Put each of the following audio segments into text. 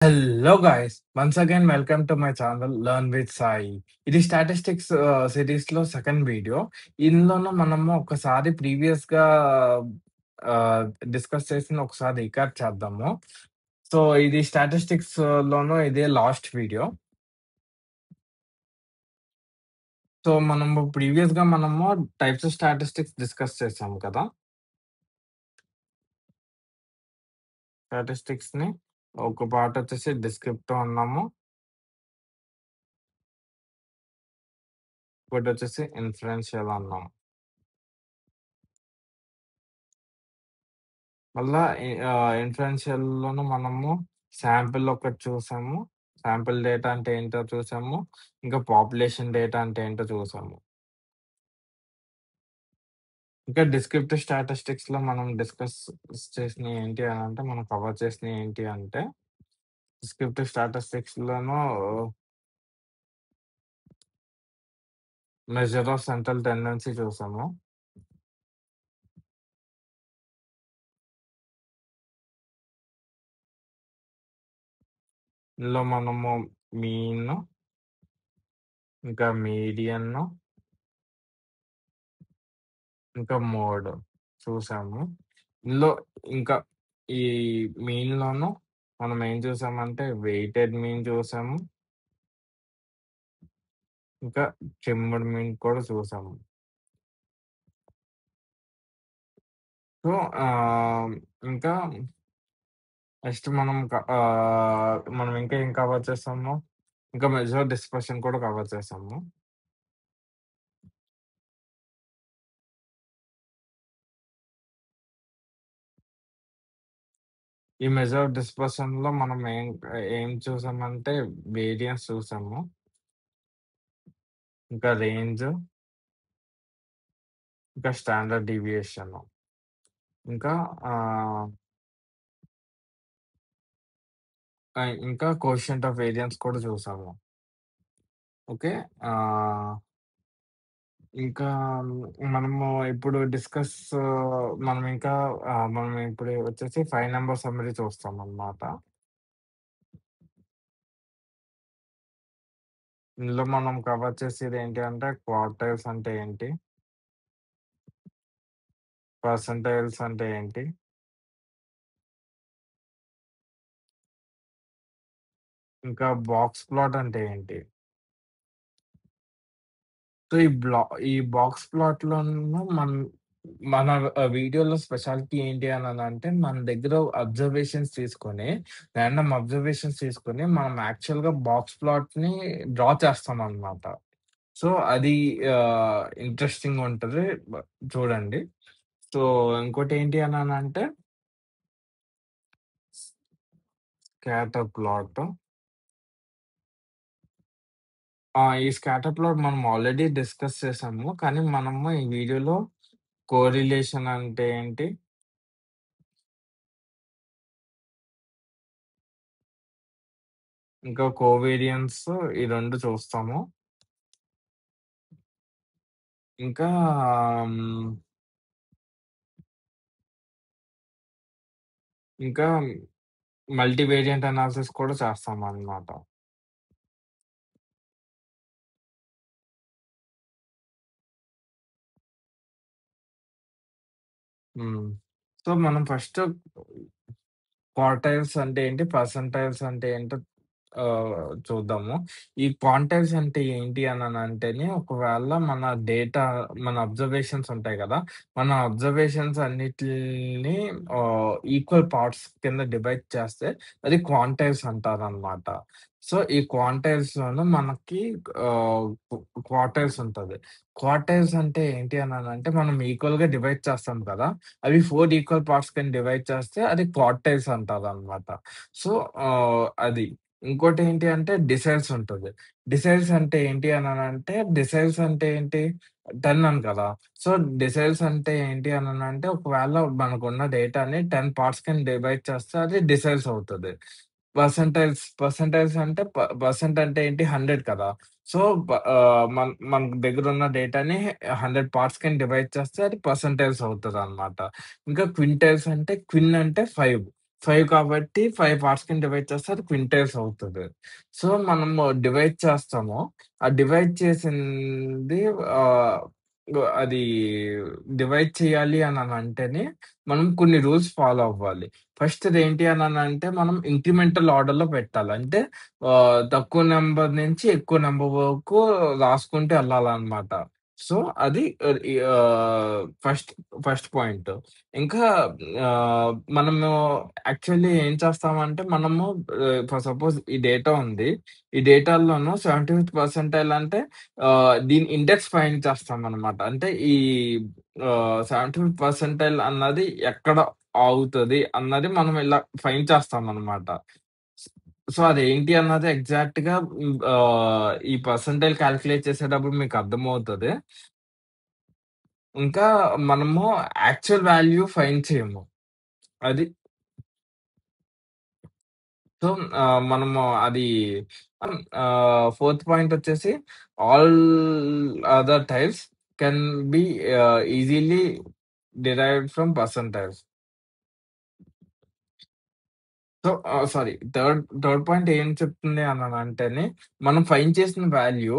Hello guys! Once again welcome to my channel learn with Sai. ఇది statistics సిరీస్‌లో second video. ఇందులోను మనము ఒకసారి ప్రీవియస్‌గా ఆహ్, డిస్కస్ చేసింది ఒకసారి రీక్యాప్ చేద్దాము. సో, ఇది స్టాటిస్టిక్స్‌లోను ఇదే లాస్ట్ వీడియో. సో, మనము ప్రీవియస్‌గా టైప్స్ ఆఫ్ స్టాటిస్టిక్స్ డిస్కస్ చేసాము కదా! స్టాటిస్టిక్స్‌ని ఒక పార్ట్ వచ్చేసి డిస్క్రిప్టివ్ అన్నాము. ఇంకోటొచ్చేసి ఇన్ఫరెన్షియల్ అన్నాము. మళ్ళా ఇన్ఫరెన్షియల్‌లోను మనము శాంపిల్ ఒకటి చూసాము. శాంపిల్ డేటా అంటే ఏంటో చూసాము. ఇంకా పాపులేషన్ డేటా అంటే ఏంటో చూసాము. ఇంకా డిస్క్రిప్టివ్ స్టాటిస్టిక్స్‌లో మనం డిస్కస్ చేసినయి ఏంటి అనంటే, మనం కవర్ చేసినయి ఏంటి అంటే, డిస్క్రిప్టివ్ స్టాటిస్టిక్స్‌లోను మెజర్ ఆఫ్ సెంట్రల్ టెండెన్సీ చూసాము. ఇందులో మనము మీన్, ఇంకా మీడియన్, ఇంకా మోడ్ చూసాము. ఇందులో ఇంకా ఈ మీన్‌లోను మనం ఏం చూసామంటే వెయిటెడ్ మీన్ చూసాము. ఇంకా ట్రిమ్డ్ మీన్ కూడా చూసాము. సో, ఆహ్, ఇంకా మనం ఇంకా ఏం కవర్ చేసాము? ఇంకా మెజర్ డిస్పర్షన్ కూడా కవర్ చేసాము. ఈ మెజర్ డిస్పర్షన్‌లో మనం ఏం చూసామంటే వేరియన్స్ చూసాము. ఇంకా రేంజ్, ఇంకా స్టాండర్డ్ డీవియేషన్. ఇంకా ఆహ్, ఇంకా కోఎఫిషియంట్ ఆఫ్ వేరియన్స్ కూడా చూసాము. ఓకే. ఆహ్, ఇంకా మనము ఇప్పుడు డిస్కస్ మనం ఇంకా మనం ఇప్పుడు వచ్చేసి 5 నంబర్ సమ్మరీ చూస్తామన్నమాట. ఇందులో మనం కవర్ చేసేది ఏంటి అంటే క్వార్టైల్స్ అంటే ఏంటి? పర్సెంటైల్స్ అంటే ఏంటి? ఇంకా బాక్స్ ప్లాట్ అంటే ఏంటి? సో, ఈ బాక్స్ ప్లాట్‌లోను మన వీడియోలో స్పెషాలిటీ ఏంటి అననంటే, మన దగ్గర రాండమ్ అబ్జర్వేషన్స్ తీసుకొని, మనం యాక్చువల్‌గా బాక్స్ ప్లాట్‌ని డ్రా చేస్తామనమాట. సో, అది ఇంట్రెస్టింగుంటది. చూడండి. సో, ఇంకోటేంటి అననంటే స్కాటర్ ప్లాట్. ఈ స్కాటర్ ప్లాట్ మనం ఆల్రెడీ డిస్కస్ చేసాము. కానీ మనము ఈ వీడియోలో కోరిలేషన్ అంటే ఏంటి? ఇంకా కోవేరియన్స్ ఈ 2 చూస్తాము. ఇంకా హ్మ్, ఇంకా మల్టీవేరియంట్ అనాలిసిస్ కూడా చేస్తామనమాట. హ్మ్. సో, మనం ఫస్ట్ క్వార్టైల్స్ అంటే ఏంటి? పర్సెంటైల్స్ అంటే ఏంటో చూద్దాము. ఈ క్వాంటైల్స్ అంటే ఏంటి అననంటేనే ఒకవేళ మన అబ్జర్వేషన్స్ ఉంటాయి గదా! మన అబ్జర్వేషన్స్ అన్నిటిని ఈక్వల్ పార్ట్స్ కింద డివైడ్ చేస్తే అది క్వాంటైల్స్ అంటారనమాట. సో, ఈ క్వాంటైల్స్‌లోను మనకి క్వార్టైల్స్ ఉంటది. క్వార్టైల్స్ అంటే ఏంటి అననంటే మనం ఈక్వల్‌గా డివైడ్ చేస్తాం కదా! అవి 4 ఈక్వల్ పార్ట్స్ కింద డివైడ్ చేస్తే అది క్వార్టైల్స్ అంటారనమాట. సో, అది. ఇంకోటేంటి అంటే డిసైల్స్ ఉంటది. డిసైల్స్ అంటే ఏంటి అననంటే, డిసైల్స్ అంటే ఏంటి? 10 అని కదా! సో, డిసైల్స్ అంటే ఏంటి అననంటే, ఒకవేళ మనకున్న డేటాని 10 పార్ట్స్ కింద డివైడ్ చేస్తే అది డిసైల్స్ అవుతది. పర్సెంటైల్స్ అంటే పర్సెంట్ అంటే ఏంటి? 100 కదా! సో, మన దగ్గరున్న డేటాని 100 పార్ట్స్ కింద డివైడ్ చేస్తే అది పర్సెంటైల్స్ అవుతదనమాట. ఇంకా క్వింటైల్స్ అంటే క్విన్ అంటే 5. 5 కాబట్టి 5 పార్ట్స్ కింద డివైడ్ చేస్తే అది క్వింటైల్స్ అవుతది. సో, మనము డివైడ్ చేస్తాము. ఆ డివైడ్ చేసింది ఆహ్, అది డివైడ్ చేయాలి అననంటేనే మనం కొన్ని రూల్స్ ఫాలో అవ్వాలి. ఫస్ట్‌దేంటి అననంటే మనం ఇంక్రిమెంటల్ ఆర్డర్‌లో పెట్టాలి. అంటే తక్కువ నంబర్ నుంచి ఎక్కువ నంబర్ వరకు రాసుకుంటూ ఎళ్ళాలనమాట. సో, అది ఫస్ట్ ఫస్ట్ పాయింట్. ఇంకా మనము యాక్చువల్లీ ఏం చేస్తామంటే మనము ఫర్ సపోజ్ ఈ డేటా ఉంది. ఈ డేటాలోను 75th పర్సెంటైల్ అంటే దీని ఇండెక్స్ ఫైండ్ చేస్తామనమాట. అంటే ఈ 75th పర్సెంటైల్ అన్నది ఎక్కడ ఆగుతది అన్నది మనం ఇలా ఫైండ్ చేస్తామనమాట. సో, అదేంటి అన్నది ఎగ్జాక్ట్‌గా ఈ పర్సెంటైల్ కాలిక్యులేట్ చేసేటప్పుడు మీకు అర్థమవుతది. ఇంకా మనము యాక్చువల్ వాల్యూ ఫైండ్ చేయము. అది సో, మనము అది ఫోర్త్ పాయింటొచ్చేసి all other types can be easily derived from percentiles. So, sorry third point ఏం చెప్తుంది అననంటేనే, మనం ఫైండ్ చేసిన వాల్యూ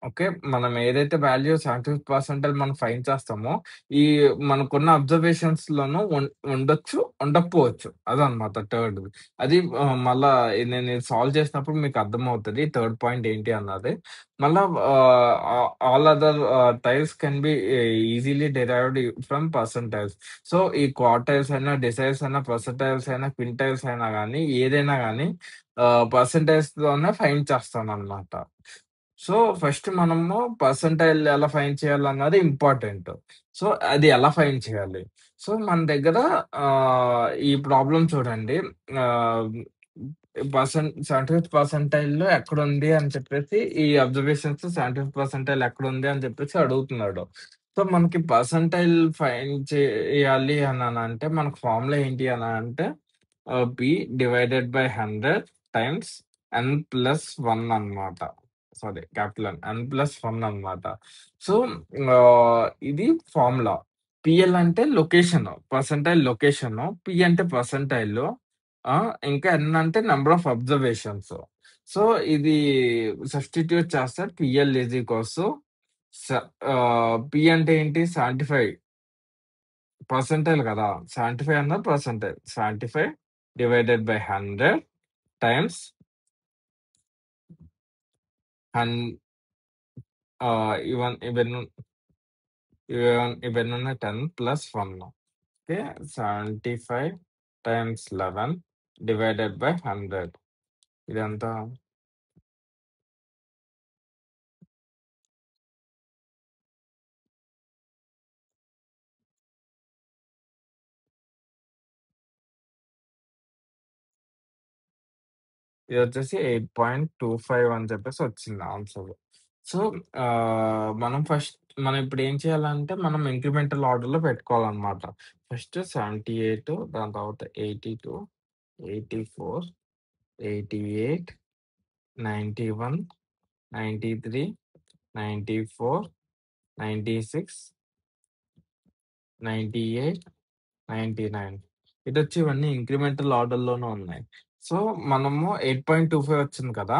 ఓకే. మనం ఏదైతే వాల్యూ 75% మనం ఫైండ్ చేస్తామో, ఈ మనకున్న అబ్జర్వేషన్స్‌లోనూ ఉండొచ్చు, ఉండకపోవచ్చు. అదనమాట థర్డ్‌ది. అది మళ్ళా నేను ఇది సాల్వ్ చేసినప్పుడు మీకు అర్థమవుతది. థర్డ్ పాయింట్ ఏంటి అన్నది. మళ్ళా all other types can be easily derived from percentiles. So, ఈ క్వార్టైల్స్ అయినా, డెసైల్స్ అయినా, పర్సెంటైల్స్ అయినా, క్వింటైల్స్ అయినా గానీ, ఏదైనా గానీ పర్సెంటేజ్‌లోనే ఫైండ్ చేస్తామనమాట. సో, ఫస్ట్ మనము పర్సెంటైల్ ఎలా ఫైండ్ చేయాలన్నది ఇంపార్టెంట్. సో, అది ఎలా ఫైండ్ చేయాలి? సో, మన దగ్గర ఈ ప్రాబ్లమ్ చూడండి. ఆహ్, 75th పర్సెంటైల్‌లో ఎక్కడుంది అని చెప్పేసి ఈ అబ్జర్వేషన్స్ 75th పర్సెంటైల్ ఎక్కడుంది అని చెప్పేసి అడుగుతున్నాడు. సో, మనకి పర్సెంటైల్ ఫైండ్ చేయాలి అననంటే మనకు ఫార్ములా ఏంటి అనంటే P divided by 100 times n+1 అన్నమాట. సారీ క్యాపిటల్ n+1 అన్నమాట. సో, ఇది ఫార్ములా. పిఎల్ అంటే లొకేషన్, పర్సెంటైల్ లొకేషను. పి అంటే పర్సెంటైల్. ఇంకా ఎన్ అంటే నంబర్ ఆఫ్ అబ్జర్వేషన్స్. సో, ఇది సబ్స్టిట్యూట్ చేస్తే పిఎల్ ఈజ్ ఈక్వల్స్ స పి అంటే ఏంటి 75 పర్సెంటైల్ కదా! 75 అన్నది పర్సెంటైల్. 75 డివైడెడ్ బై 100 టైమ్స్ హన్ ఇవన్ ఇవన్నీ ఇవన్నున్నాయి 10 plus 1 okay. 75 times 11 divided by 100 ఇదెంత? ఇదొచ్చేసి 8.25 అని చెప్పేసి వచ్చింది ఆన్సర్. సో, మనం మనం ఇప్పుడేం చేయాలంటే, మనం ఇంక్రిమెంటల్ ఆర్డర్‌లో పెట్టుకోవాలనమాట. ఫస్ట్ 78 దాని తర్వాత 82, 84, 88, 91, 93, 94, 96, 98, 99 ఇటొచ్చి ఇవన్నీ ఇంక్రిమెంటల్ ఆర్డర్‌లోనే ఉన్నాయి. సో, మనము 8.25 వచ్చింది కదా!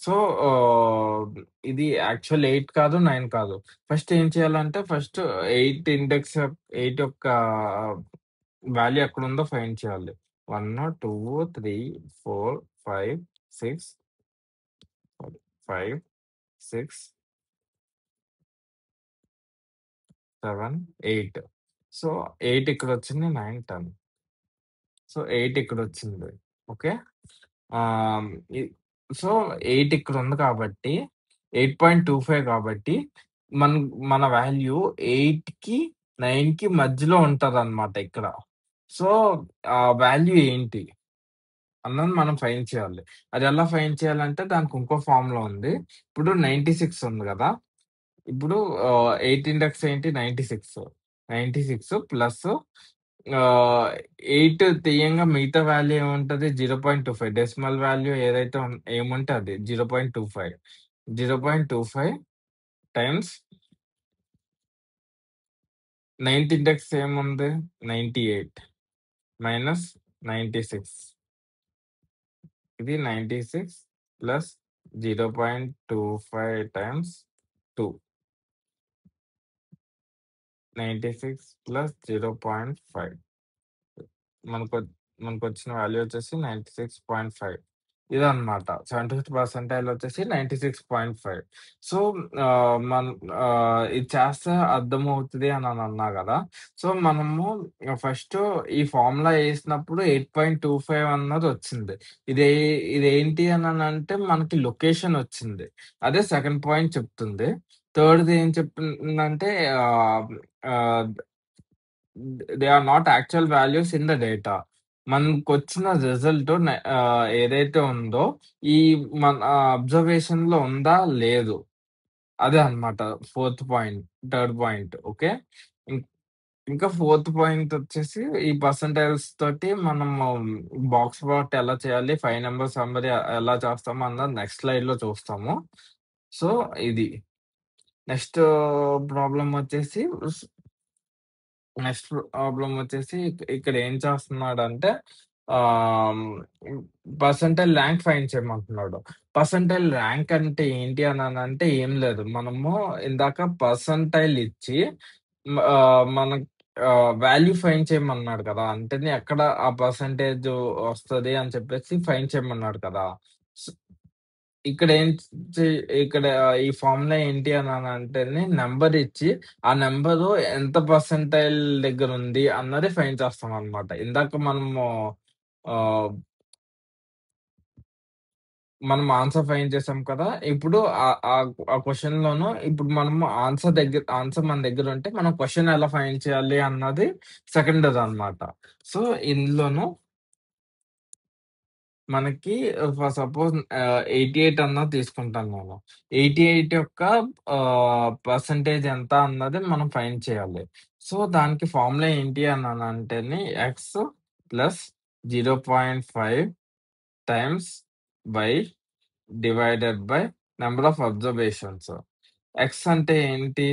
సో, ఆహ్, ఇది యాక్చువల్ 8 కాదు, 9 కాదు. ఫస్ట్ ఏం చేయాలంటే, ఫస్ట్ 8 ఇండెక్స్ 8 యొక్క వాల్యూ ఎక్కడుందో ఫైండ్ చేయాలి. 1, 2, 3, 4, 5, 6 సారీ 5, 6, 7, 8 సో, 8 ఇక్కడొచ్చింది. 9, 10 సో, 8 ఇక్కడొచ్చింది. ఓకే. ఆహ్, ఇ సో, 8 ఇక్కడుంది కాబట్టి 8.25 కాబట్టి మన మన వాల్యూ 8కి, 9కి మధ్యలో ఉంటదనమాట ఇక్కడ. సో, ఆ వాల్యూ ఏంటి అన్నది మనం ఫైండ్ చేయాలి. అదెలా ఫైండ్ చేయాలంటే దానికి ఇంకో ఫార్ములా ఉంది. ఇప్పుడు 96 ఉంది గదా! ఇప్పుడు 8 ఇండెక్స్ ఏంటి 96. 96 ప్లస్ 8 తీయంగా మిగతా వాల్యూ ఏముంటది 0.25 డెసిమల్ వాల్యూ ఏదైతే ఏముంటే అది 0.25. 0.25 టైమ్స్ నైన్త్ ఇండెక్స్ ఏముంది 98 మైనస్ 96. ఇది 96 ప్లస్ 0.25 టైమ్స్ 2. 96 ప్లస్ 0.5. మనకొ మనకొచ్చిన వాల్యూ వచ్చేసి 96.5 ఇదనమాట. 75th పర్సెంటైల్ వచ్చేసి 96.5. సో, ఇది చేస్తే అర్థమవుతది అనన్నా గదా! సో, మనము ఫస్టు ఈ ఫార్ములా ఏసినప్పుడు 8.25 అన్నదొచ్చింది. ఇదే ఇదేంటి అననంటే మనకి లొకేషన్ ఒచ్చింది. అదే సెకండ్ పాయింట్ చెప్తుంది. థర్డ్‌ది ఏం చెప్తుందంటే ah, ah they are not actual values in the data. మనకొచ్చిన రిజల్ట్ ఏదైతే ఉందో ఈ మన అబ్జర్వేషన్‌లో ఉందా? లేదు. అదే అన్నమాట fourth point. Third point. Okay. ఇం ఇంకా ఫోర్త్ పాయింట్ వచ్చేసి ఈ పర్సెంటైల్స్ తోటి మనము బాక్స్ ప్లాట్ ఎలా చేయాలి? 5 నంబర్ సమ్మరీ ఎలా చేస్తాము అన్నది నెక్స్ట్ స్లైడ్‌లో చూస్తాము. సో, ఇది. నెక్స్ట్ ప్రాబ్లమ్ వచ్చేసి నెక్స్ట్ ప్రాబ్లమ్ వచ్చేసి ఇక్కడ ఏం చేస్తున్నాడంటే ఆహ్, పర్సెంటైల్ ర్యాంక్ ఫైండ్ చేయమంటున్నాడు. పర్సెంటైల్ ర్యాంక్ అంటే ఏంటి అననంటే ఏం లేదు. మనము ఇందాక పర్సెంటైల్ ఇచ్చి మనకి వాల్యూ ఫైండ్ చేయమన్నాడు కదా! అంటేనే ఎక్కడ ఆ పర్సెంటేజ్ వస్తది అని చెప్పేసి ఫైండ్ చేయమన్నాడు కదా! స్ ఇక్కడ ఏం చే ఇక్కడ ఈ ఫార్ములా ఏంటి అననంటేనే నంబర్ ఇచ్చి, ఆ నంబరు ఎంత పర్సెంటైల్ దగ్గరుంది అన్నది ఫైండ్ చేస్తామనమాట. ఇందాక ఆహ్, మనం ఆన్సర్ ఫైండ్ చేసాం కదా! ఇప్పుడు ఆ క్వెషన్‌లోను ఇప్పుడు మనము ఆన్సర్ మన దగ్గరుంటే మనం క్వెషన్ ఎలా ఫైండ్ చేయాలి అన్నది సెకండదనమాట. సో, ఇందులోను మనకి సపోజ్ 88 అన్నది తీసుకుంటాను నేను. 88 యొక్క పర్సెంటేజ్ ఎంత అన్నది మనం ఫైండ్ చేయాలి. సో, దానికి ఫార్ములా ఏంటి అననంటేనే X plus 0.5 times Y divided by number of observations. X అంటే ఏంటి?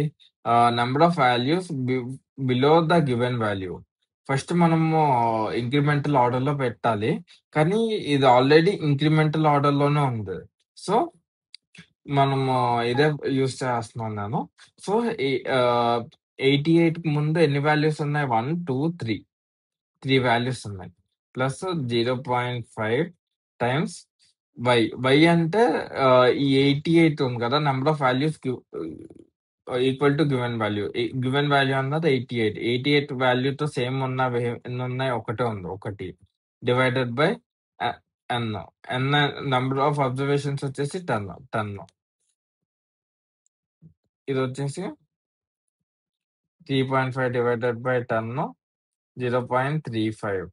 Number of values below the given value. First మనము ఇంక్రిమెంటల్ ఆర్డర్‌లో పెట్టాలి. కానీ ఇది ఆల్రెడీ ఇంక్రిమెంటల్ ఆర్డర్‌లోనే ఉంది. సో, మనము ఇదే యూజ్ చేస్తున్నాను నేను. సో, ఈ 88కి ముందు ఎన్ని వాల్యూస్ ఉన్నాయి? 1, 2, 3. 3 వాల్యూస్ ఉన్నాయి. Plus 0.5 times why. వై అంటే ఈ 88 ఉంది కదా! Number of values equal to given value. Given value అన్నది 88. 88 వాల్యూతో సేమ్ ఉన్నవి ఎన్నున్నాయి? ఒకటే ఉంది. 1 divided by a N. N number of observations వచ్చేసి 10. 10 ఇదొచ్చేసి 3.5 డివైడెడ్ బై 10 0.35.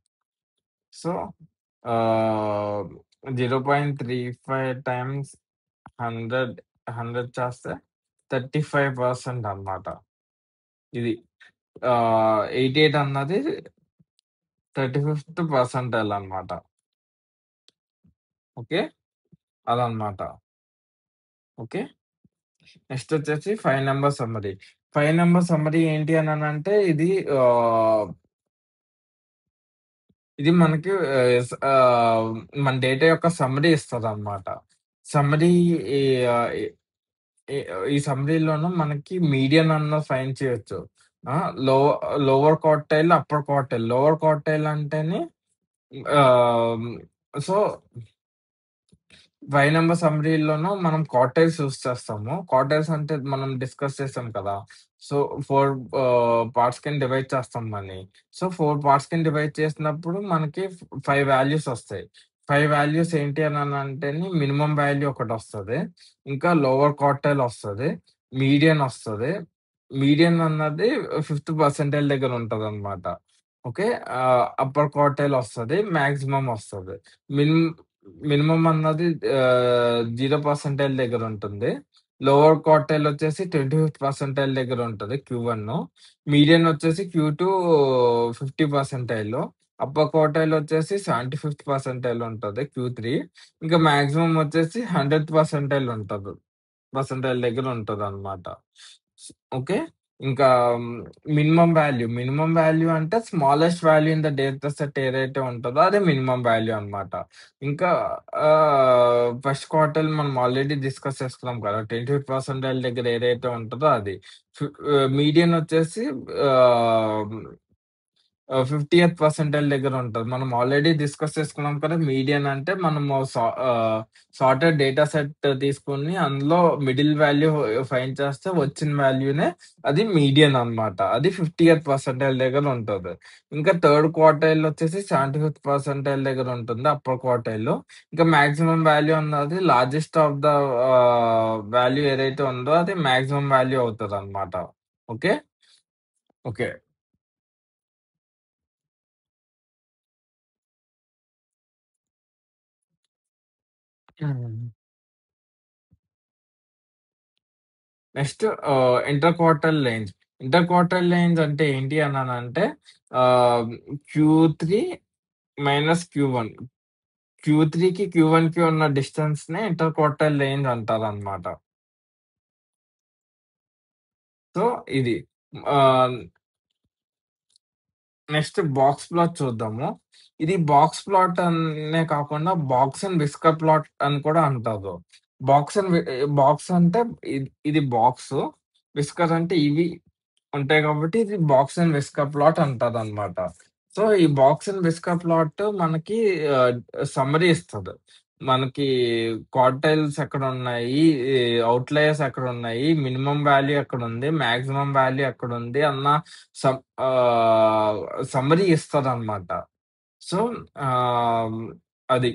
సో, ఆహ్, 0.35 టైమ్స్ 100, 100 చేస్తే 35% అన్నమాట. ఇది 88 అన్నది 35th పర్సెంటైల్ అన్నమాట. ఓకే. అదన్నమాట. ఓకే. నెక్స్ట్ వచ్చేసి 5 నంబర్ సమ్మరీ. 5 నంబర్ సమ్మరీ ఏంటి అననంటే ఆహ్, ఇది మనకి మన డేటా యొక్క సమ్మరీ ఇస్తదన్నమాట. సమ్మరీ ఈ ఆహ్, ఈ ఈ సమ్మరీలోను మనకి మీడియన్ అన్నది ఫైండ్ చేయొచ్చు. ఆ! లో lower quartile, upper quartile. Lower quartile అంటేనే ఆహ్, సో 5 నంబర్ సమ్మరీలోను మనం క్వార్టైల్స్ యూజ్ చేస్తాము. క్వార్టైల్స్ అంటే మనం డిస్కస్ చేసాం కదా! సో, 4 పార్ట్స్ కింద డివైడ్ చేస్తాం దాన్ని. సో, 4 పార్ట్స్ కింద డివైడ్ చేసినప్పుడు మనకి 5 వాల్యూస్ ఒస్తాయి. 5 వాల్యూస్ ఏంటి అననంటేనే మినిమమ్ వాల్యూ ఒకటొస్తది. ఇంకా లోవర్ క్వార్టైల్ ఒస్తది. మీడియన్ ఒస్తది. మీడియన్ అన్నది ఫిఫ్త్ పర్సెంటైల్ దగ్గర ఉంటదనమాట. ఓకే. అప్పర్ క్వార్టైల్ ఒస్తది. మాక్సిమం ఒస్తది. మిన్ మినిమమ్ అన్నది 0 పర్సెంటైల్ దగ్గరుంటుంది. లోవర్ క్వార్టైల్ వచ్చేసి 25th పర్సెంటైల్ దగ్గరుంటది Q1. మీడియన్ వచ్చేసి Q2 50 పర్సెంటైల్. అప్పర్ క్వార్టైల్ వచ్చేసి 75th పర్సెంటైల్ ఉంటది Q3. ఇంకా మాక్సిమం వచ్చేసి 100th పర్సెంటైల్ ఉంటది. పర్సెంటైల్ దగ్గర ఉంటదనమాట. ఓకే. ఇంకా మినిమమ్ వాల్యూ అంటే smallest value in the data set ఏదైతే ఉంటదో అదే మినిమమ్ వాల్యూ అన్నమాట. ఇంకా ఫస్ట్ క్వార్టర్ మనం ఆల్రెడీ డిస్కస్ చేసుకున్నాం కదా! 25% దగ్గర ఏదైతే ఉంటదో అది. మీడియన్ వచ్చేసి ఆహ్ 50థ్ పర్సెంటైల్ దగ్గర ఉంటది. మనం ఆల్రెడీ డిస్కస్ చేసుకున్నాం కదా! మీడియన్ అంటే మనము సార్టెడ్ డేటా సెట్ తీసుకొని అందులో మిడిల్ వాల్యూ ఫైండ్ చేస్తే వచ్చిన వాల్యూనే అది మీడియన్ అన్నమాట. అది 50థ్ పర్సెంటైల్ దగ్గర ఉంటది. ఇంకా థర్డ్ క్వార్టైల్ వచ్చేసి 75థ్ పర్సెంటైల్ దగ్గర ఉంటుంది అప్పర్ క్వార్టైల్‌లో. ఇంకా మాక్సిమం వాల్యూ అన్నది లార్జెస్ట్ ఆఫ్ ద వాల్యూ ఏదైతే ఉందో అది మాక్సిమం వాల్యూ అవుతదన్నమాట. ఓకే. ఓకే. హ్మ్. Next inter quartile range. Inter quartile range అంటే ఏంటి అనంటే ఆహ్, క్యూ3 మైనస్ క్యూ1. క్యూ3కి, క్యూ1కి ఉన్న డిస్టెన్స్‌నే ఇంటర్ క్వార్టైల్ రేంజ్ అంటారనమాట. సో, ఇది. ఆహ్ నెక్స్ట్ బాక్స్ ప్లాట్ చూద్దాము. ఇది బాక్స్ ప్లాట్ అనే కాకుండా బాక్స్ అండ్ విస్కర్ ప్లాట్ అని కూడా అంటారు. బాక్స్ అండ్ వి బాక్స్ అంటే ఇది బాక్సు. విస్కర్ అంటే ఇవి ఉంటాయి కాబట్టి ఇది బాక్స్ అండ్ విస్కర్ ప్లాట్ అంటారనమాట. సో, ఈ బాక్స్ అండ్ విస్కర్ ప్లాట్ మనకి ఆహ్, సమ్మరీ ఇస్తది. మనకి క్వార్టైల్స్ ఎక్కడున్నాయి, ఈ ఔట్‌లయర్స్ ఎక్కడున్నాయి, మినిమమ్ వాల్యూ ఎక్కడుంది, మాక్సిమమ్ వాల్యూ ఎక్కడుంది అన్న సమ్ ఆహ్, సమ్మరీ ఇస్తదనమాట. సో, ఆహ్, అది.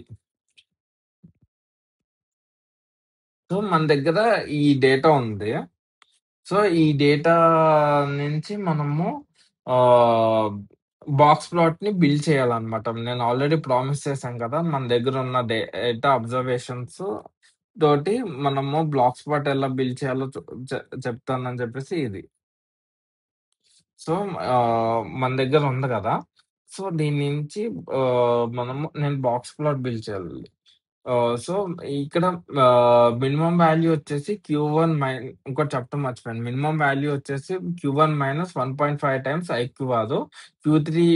సో, మన దగ్గర ఈ డేటా ఉంది. సో, ఈ డేటా నుంచి మనము ఆహ్, బాక్స్ ప్లాట్‌ని బిల్డ్ చేయాలనమాట. నేను ఆల్రెడీ ప్రామిస్ చేశాను కదా! మన దగ్గరున్న డేటా అబ్జర్వేషన్స్ తోటి మనము బ్లాక్ స్పాట్ ఎలా బిల్డ్ చేయాలో చెప్తానని చెప్పేసి ఇది. సో, మన దగ్గర ఉంది గదా! సో, దీని నుంచి నేను బాక్స్ ప్లాట్ బిల్డ్ చేయాలి. సో, ఇక్కడ మినిమమ్ వాల్యూ వచ్చేసి క్యూ1 ఇంకోటి చెప్పడం మర్చిపోయాను. మినిమమ్ వాల్యూ వచ్చేసి క్యూ1 మైనస్ 1.5 టైమ్స్ ఐక్యూఆర్. క్యూ3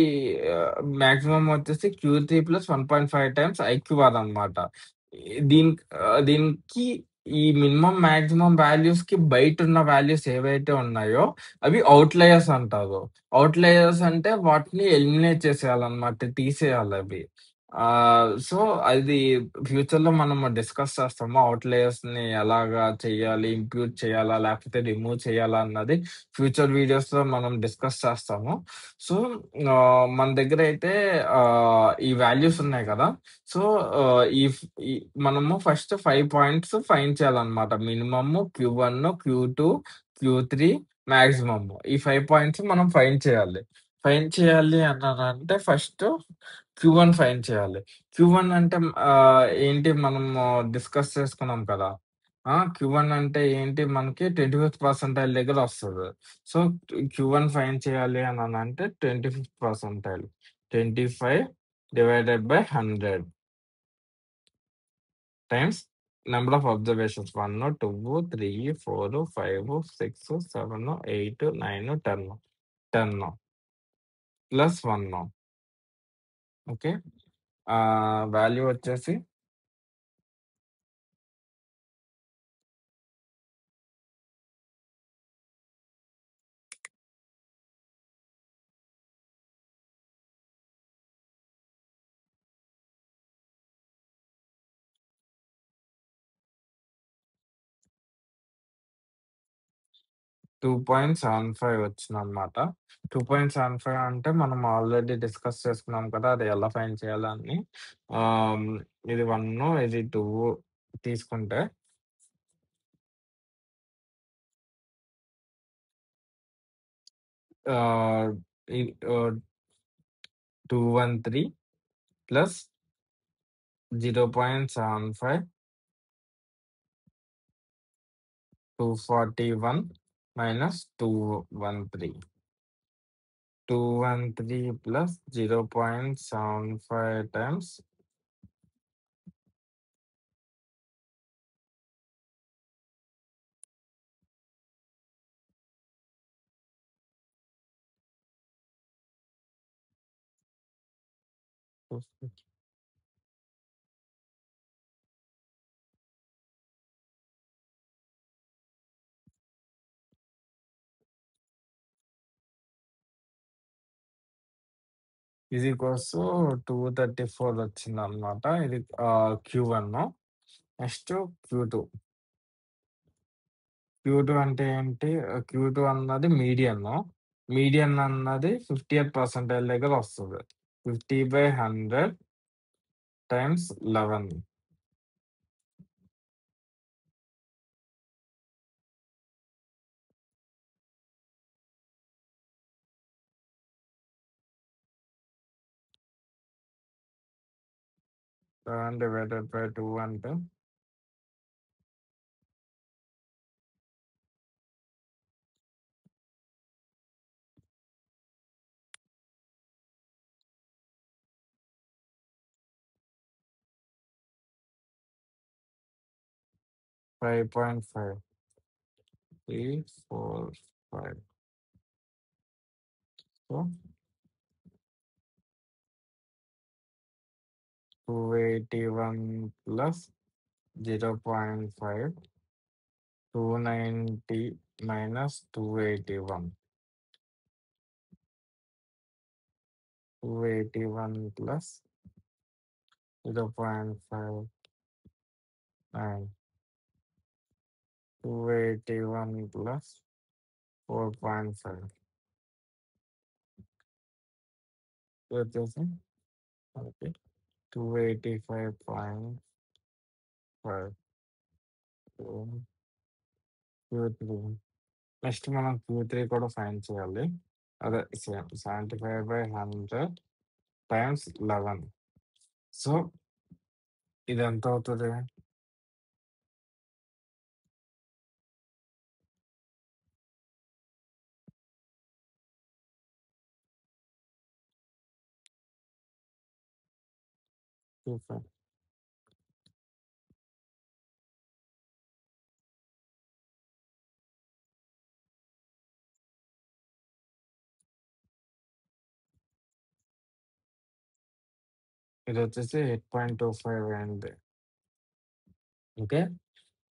మాక్సిమమ్ వచ్చేసి క్యూ3 ప్లస్ 1.5 టైమ్స్ ఐక్యూఆర్ అన్నమాట. దీనికి ఈ మినిమమ్, మాక్సిమమ్ వాల్యూస్‌కి బయటున్న వాల్యూస్ ఏవైతే ఉన్నాయో అవి ఔట్‌లయర్స్ అంటారు. ఔట్‌లయర్స్ అంటే వాటిని ఎలిమినేట్ చేసేయాలన్నమాట. తీసేయాలవి. సో, అది ఫ్యూచర్‌లో మనము డిస్కస్ చేస్తాము. ఔట్‌లయర్స్‌ని ఎలాగా చేయాలి? ఇంప్యూట్ చేయాలా? లేకపోతే రిమూవ్ చేయాలా? అన్నది ఫ్యూచర్ వీడియోస్‌లో మనం డిస్కస్ చేస్తాము. సో, మన దగ్గరైతే ఈ వాల్యూస్ ఉన్నాయి కదా! సో, ఆహ్, ఈ ఫ్ ఈ మనము ఫస్ట్ 5 పాయింట్స్ ఫైండ్ చేయాలన్నమాట. మినిమమ్, క్యూ1, క్యూ2, క్యూ3, మాక్సిమమ్. ఈ 5 పాయింట్స్ మనం ఫైండ్ చేయాలి. ఫైండ్ చేయాలి అన్నానంటే ఫస్ట్ క్యూ1 ఫైండ్ చేయాలి. క్యూ1 అంటే ఏంటి మనము డిస్కస్ చేసుకున్నాం కదా! క్యూ1 అంటే ఏంటి మనకి 25థ్ పర్సెంటైల్ దగ్గర వస్తది. సో, క్యూ1 ఫైండ్ చేయాలి అనంటే 25థ్ percentile. 25 divided by 100 times number of observations 1, 2, 3, 4, 5, 6, 7, 8, 9, 10. 10 plus 1. Okay. Value వచ్చేసి 2.75 వచ్చిందనమాట. 2.75 అంటే మనం ఆల్రెడీ డిస్కస్ చేసుకున్నాం కదా! అది ఎలా ఫైండ్ చేయాలని. ఆహ్, ఇది 1 ఇది 2 తీసుకుంటే ఆహ్, ఈ 213 ప్లస్ 0.75, 241 మైనస్ 213. 213 ప్లస్ 0.75 టైమ్స్ ఇది కోసం 234 వచ్చిందనమాట. ఇది Q1. Next Q2. Q2 అంటే ఏంటి? Q2 అన్నది మీడియన్. మీడియన్ అన్నది 50th పర్సెంటైల్ దగ్గర వస్తది. 50/100 టైమ్స్ 11. డివైడెడ్ బై 2 అంటే 5.5. 3, 4, 5. So 281 plus 0.5. 290 minus 281. 281 plus 0.59. 281 plus 4.5 వచ్చేసి మనకి 285.5. Q3. నెక్స్ట్ మనం Q3 కూడా ఫైండ్ చేయాలి. అదే సేమ్ 75/100 టైమ్స్ 11. సో ఇది ఎంత అవుతది? Q5. ఇదొచ్చేసి 8.25 అయింది. ఓకే.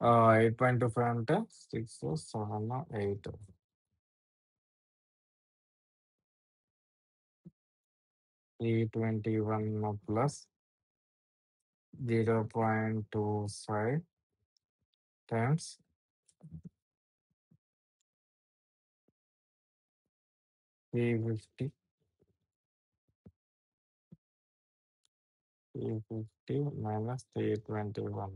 8.25 అంటే 6, 7, 8. 321 ప్లస్ 0.25 టైమ్స్ 350. 350 మైనస్ 321.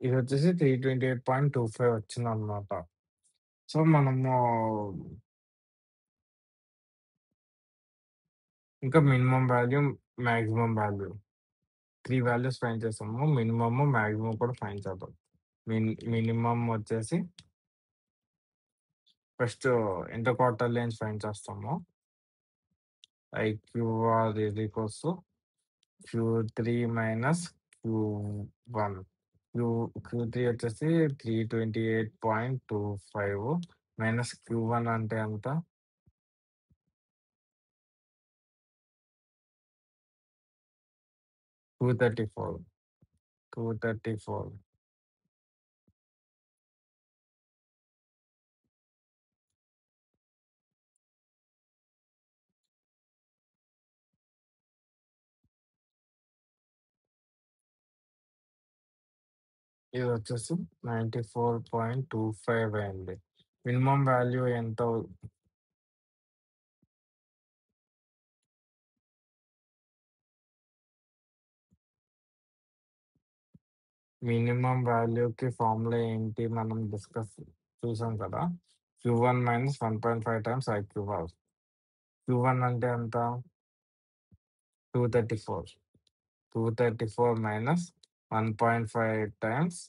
ఇదొచ్చేసి 328.25 వచ్చిందనమాట. సో మనము ఇంకా minimum value, maximum value 3 values find చేసాము. మినిమమ్, మాక్సిమం కూడా ఫైండ్ చేద్దాం. మినిమమ్ వచ్చేసి first inter quarter range find చేస్తాము. IQR is equals to Q3 minus Q1. Q3 వచ్చేసి 328.25 మైనస్ Q1 అంటే ఎంత? 234. 234. ఇది వచ్చేసి 94.25 అయింది. మినిమమ్ వాల్యూ ఎంత? మినిమమ్ వాల్యూకి ఫార్ములా ఏంటి? మనం చూసాం కదా. Q1 minus 1.5 times IQR. Q1 అంటే ఎంత? 234. 234 మైనస్ 1.5 టైమ్స్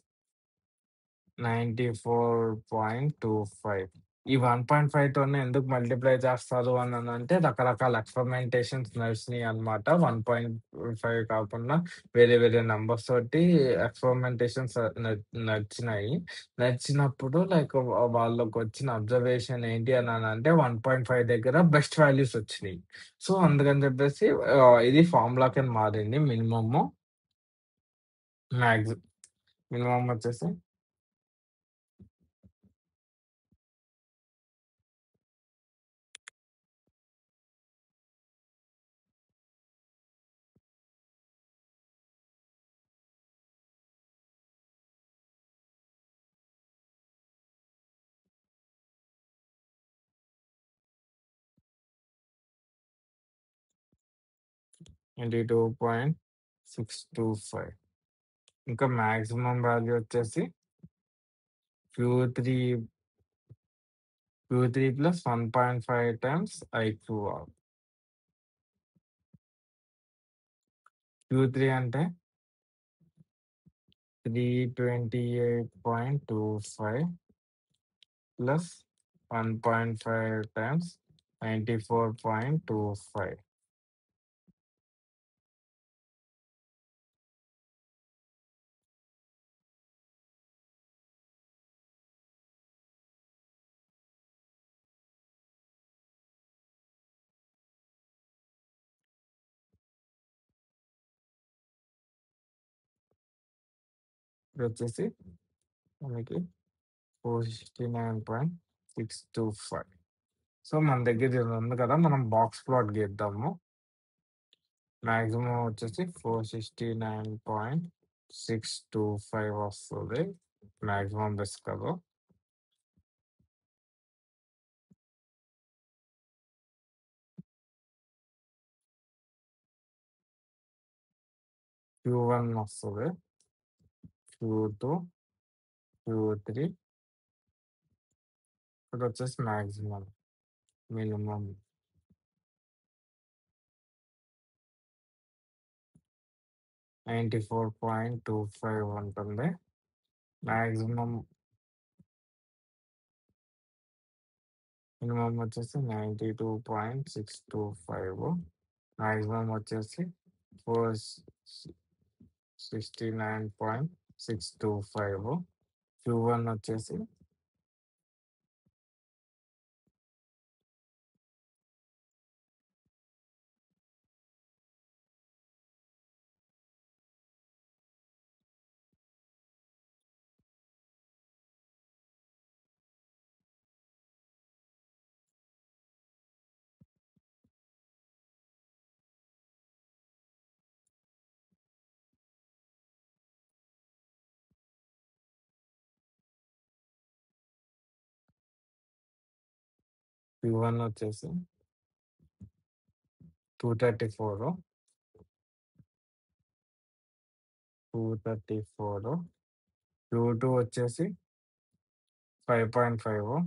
94.25. ఈ 1.5 తోనే ఎందుకు మల్టిప్లై చేస్తారు అనంటే రకరకాల ఎక్స్‌పెరిమెంటేషన్స్ నడిచినాయన్నమాట. 1.5 కాకుండా వేరే వేరే నంబర్స్ తోటి ఎక్స్‌పెరిమెంటేషన్స్ నడిచినాయి. నడిచినప్పుడు వాళ్ళకొచ్చిన అబ్జర్వేషన్ ఏంటి అనంటే 1.5 దగ్గర బెస్ట్ వాల్యూస్ వచ్చినియి. సో, అందుకని చెప్పేసి ఇది ఫార్ములా కింద మారింది. మాక్సి మినిమమ్ వచ్చేసి 22.625. ఇంకా మాక్సిమం వాల్యూ వచ్చేసి Q3 Q3 plus 1.5 times I2R. Q3 అంటే 328.25 ప్లస్ 1.5 టైమ్స్ 94.25. ఇదొచ్చేసి మనకి 469.625. సో, మన దగ్గర ఇది ఉంది కదా! మనం బాక్స్ ప్లాట్ గీద్దాము. మాక్సిమం వచ్చేసి 469.625 వస్తది. మాక్సిమం రిస్క్‌లో. Q1 వస్తది. Q2, Q3 ఇక్కడొచ్చేసి maximum, minimum. 94.25 ఉంటుంది. మాక్సిమం మినిమమ్ వచ్చేసి 92.625. మాక్సిమం వచ్చేసి 469.625. Q1 వచ్చేసి Q1 వచ్చేసి 234. 234. Q2 వచ్చేసి 5.5.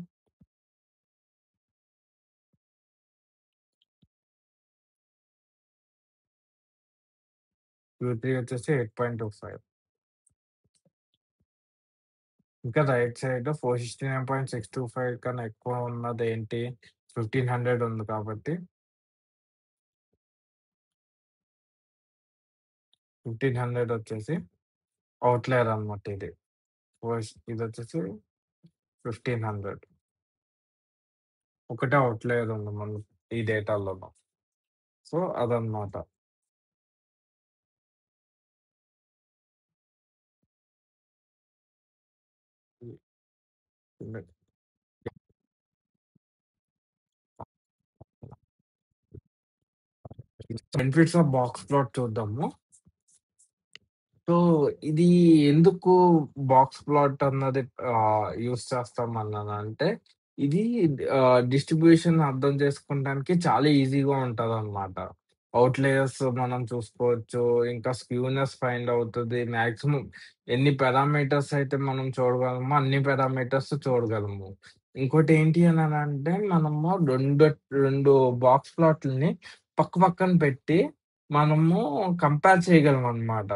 Q3 వచ్చేసి 8.25. ఇంకా రైట్ సైడ్ 469.625 కన్నా ఎక్కువ ఉన్నదేంటి? 1500 ఉంది కాబట్టి 1500 వచ్చేసి ఔట్‌లయర్ అన్నమాట ఇది. ఇదొచ్చేసి 1500. ఒకటే ఔట్‌లయర్ ఉంది మన ఈ డేటాలోను. సో, అదన్నమాట. బెనిఫిట్స్ ఆఫ్ బాక్స్ ప్లాట్ చూద్దాము. సో, ఇది ఎందుకు బాక్స్ ప్లాట్ అన్నది యూజ్ చేస్తామన్నానంటే, ఇది డిస్ట్రిబ్యూషన్ అర్థం చేసుకోవడానికి చాలా ఈజీగా ఉంటదనమాట. ఔట్‌లయర్స్ మనం చూసుకోవచ్చు. ఇంకా స్క్యూనెస్ ఫైండ్ అవుతది. మాక్సిమం ఎన్ని పారామీటర్స్ అయితే మనం చూడగలమో అన్ని పారామీటర్స్ చూడగలము. ఇంకోటేంటి అననంటే మనము 2 బాక్స్ ప్లాట్‌లని పక్క పక్కన పెట్టి మనము కంపేర్ చేయగలమనమాట.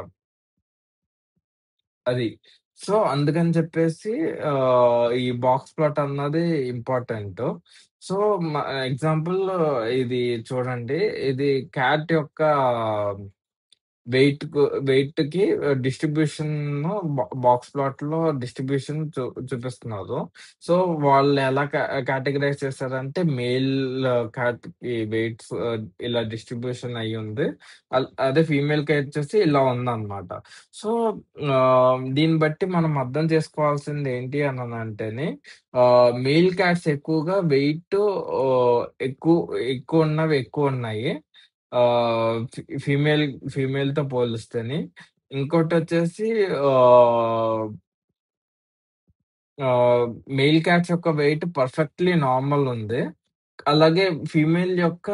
అది. సో, అందుకని చెప్పేసి ఈ బాక్స్ ప్లాట్ అన్నది ఇంపార్టెంటు. సో, మ ఎగ్జాంపుల్ ఇది చూడండి. ఇది క్యాట్ యొక్క వెయిట్‌కు వెయిట్‌కి డిస్ట్రిబ్యూషను బాక్స్ ప్లాట్‌లో డిస్ట్రిబ్యూషన్ చూపిస్తున్నారు. సో, వాళ్ళెలా కేటగరైజ్ చేశారంటే మేల్ క్యాట్‌కి వెయిట్స్ ఇలా డిస్ట్రిబ్యూషన్ అయ్యుంది. అదే ఫీమేల్‌కి వచ్చేసి ఇలా ఉందన్నమాట. సో, దీన్ని బట్టి మనం అర్థం చేసుకోవాల్సింది ఏంటి అననంటేని మేల్ క్యాట్స్ ఎక్కువగా వెయిట్ ఎక్కువ ఎక్కువున్నవి ఎక్కువున్నాయి. ఫీమేల్ ఫీమేల్‌తో పోలిస్తేని. ఇంకోటొచ్చేసి ఆహ్, ఆహ్, మెయిల్ క్యాట్స్ యొక్క వెయిట్ పర్ఫెక్ట్‌లీ నార్మల్ ఉంది. అలాగే ఫీమేల్ యొక్క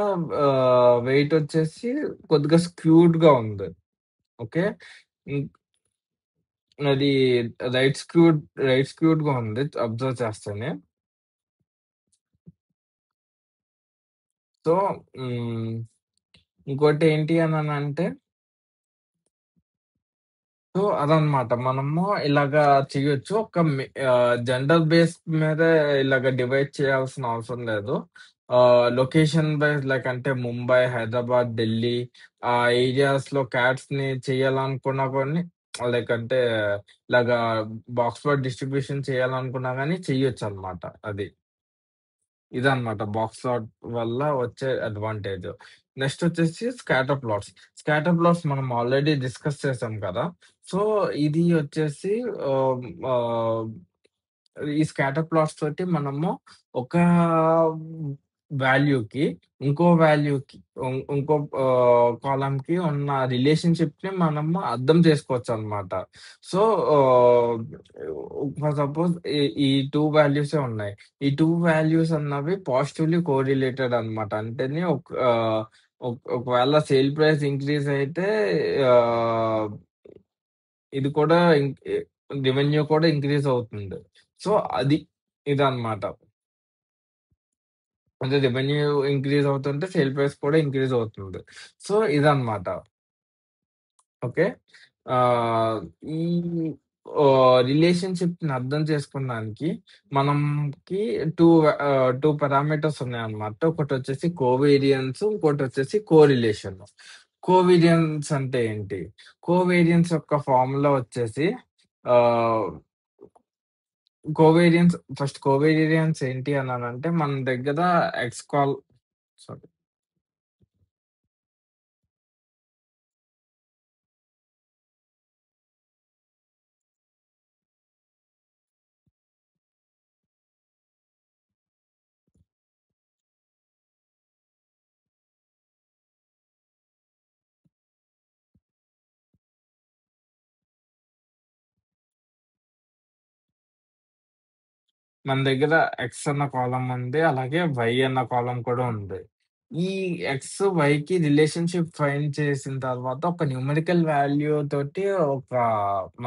వెయిటొచ్చేసి కొద్దిగా స్క్యూడ్‌గా ఉంది. ఓకే. ఇం అది రైట్ స్క్యూడ్ రైట్ స్క్యూడ్‌గా ఉంది అబ్జర్వ్ చేస్తేనే. సో, హ్మ్. ఇంకోటి ఏంటి అననంటే సో, అదనమాట. మనము ఇలాగా చేయొచ్చు. జెండర్ బేస్ మీదే ఇలాగ డివైడ్ చేయాల్సిన అవసరం లేదు. లొకేషన్ వైస్ లైక్ అంటే ముంబై, హైదరాబాద్, ఢిల్లీ ఆ ఏరియాస్‌లో క్యాట్స్‌ని చేయాలనుకున్నా కొన్ని లైక్ అంటే ఇలాగా బాక్స్ వర్డ్ డిస్ట్రిబ్యూషన్ చేయాలనుకున్నా గాని చెయ్యొచ్చనమాట అది. ఇదనమాట బాక్స్ ప్లాట్ వల్ల వచ్చే అడ్వాంటేజ్. నెక్స్ట్ వచ్చేసి స్కాటర్ ప్లాట్స్. స్కాటర్ ప్లాట్స్ మనం ఆల్రెడీ డిస్కస్ చేసాం కదా! సో, ఇది వచ్చేసి ఆహ్, ఆహ్, ఈ స్కాటర్ ప్లాట్స్ తోటి మనము ఒక వాల్యూకి, ఇంకో వాల్యూకి ఇంకో కాలమ్‌కి ఉన్న రిలేషన్‌షిప్‌ని మనము అర్థం చేసుకోవచ్చనమాట. సో, ఆహ్, ఫర్ సపోజ్ ఈ 2 వాల్యూసే ఉన్నాయి. ఈ 2 వాల్యూస్ అన్నవి పాజిటివ్‌లీ కోరిలేటెడ్ అనమాట. అంటేని ఒకవేళ సేల్ ప్రైస్ ఇంక్రీజ్ అయితే ఆహ్, ఇది కూడా రెవెన్యూ కూడా ఇంక్రీజ్ అవుతుంది. సో, అది ఇదనమాట. అంటే రెవెన్యూ ఇంక్రీజ్ అవుతుంటే సేల్ ప్రైస్ కూడా ఇంక్రీజ్ అవుతుంది. సో, ఇదనమాట. ఓకే. ఆహ్, ఈ రిలేషన్‌షిప్‌ని అర్థం చేసుకోవడానికి మనంకి 2 పారామీటర్స్ ఉన్నాయన్నమాట. ఒకటొచ్చేసి కోవేరియన్స్, ఇంకోటొచ్చేసి కోరిలేషన్. కోవేరియన్స్ అంటే ఏంటి? కోవేరియన్స్ యొక్క ఫార్ములా వచ్చేసి ఆహ్, కోవేరియన్స్ ఏంటి అనంటే మన దగ్గర సారీ. మన దగ్గర ఎక్స్ అన్న కాలమ్ ఉంది. అలాగే వై అన్న కాలమ్ కూడా ఉంది. ఈ ఎక్స్, వైకి రిలేషన్‌షిప్ ఫైండ్ చేసిన తర్వాత ఒక న్యూమరికల్ వాల్యూ తోటి ఒక మ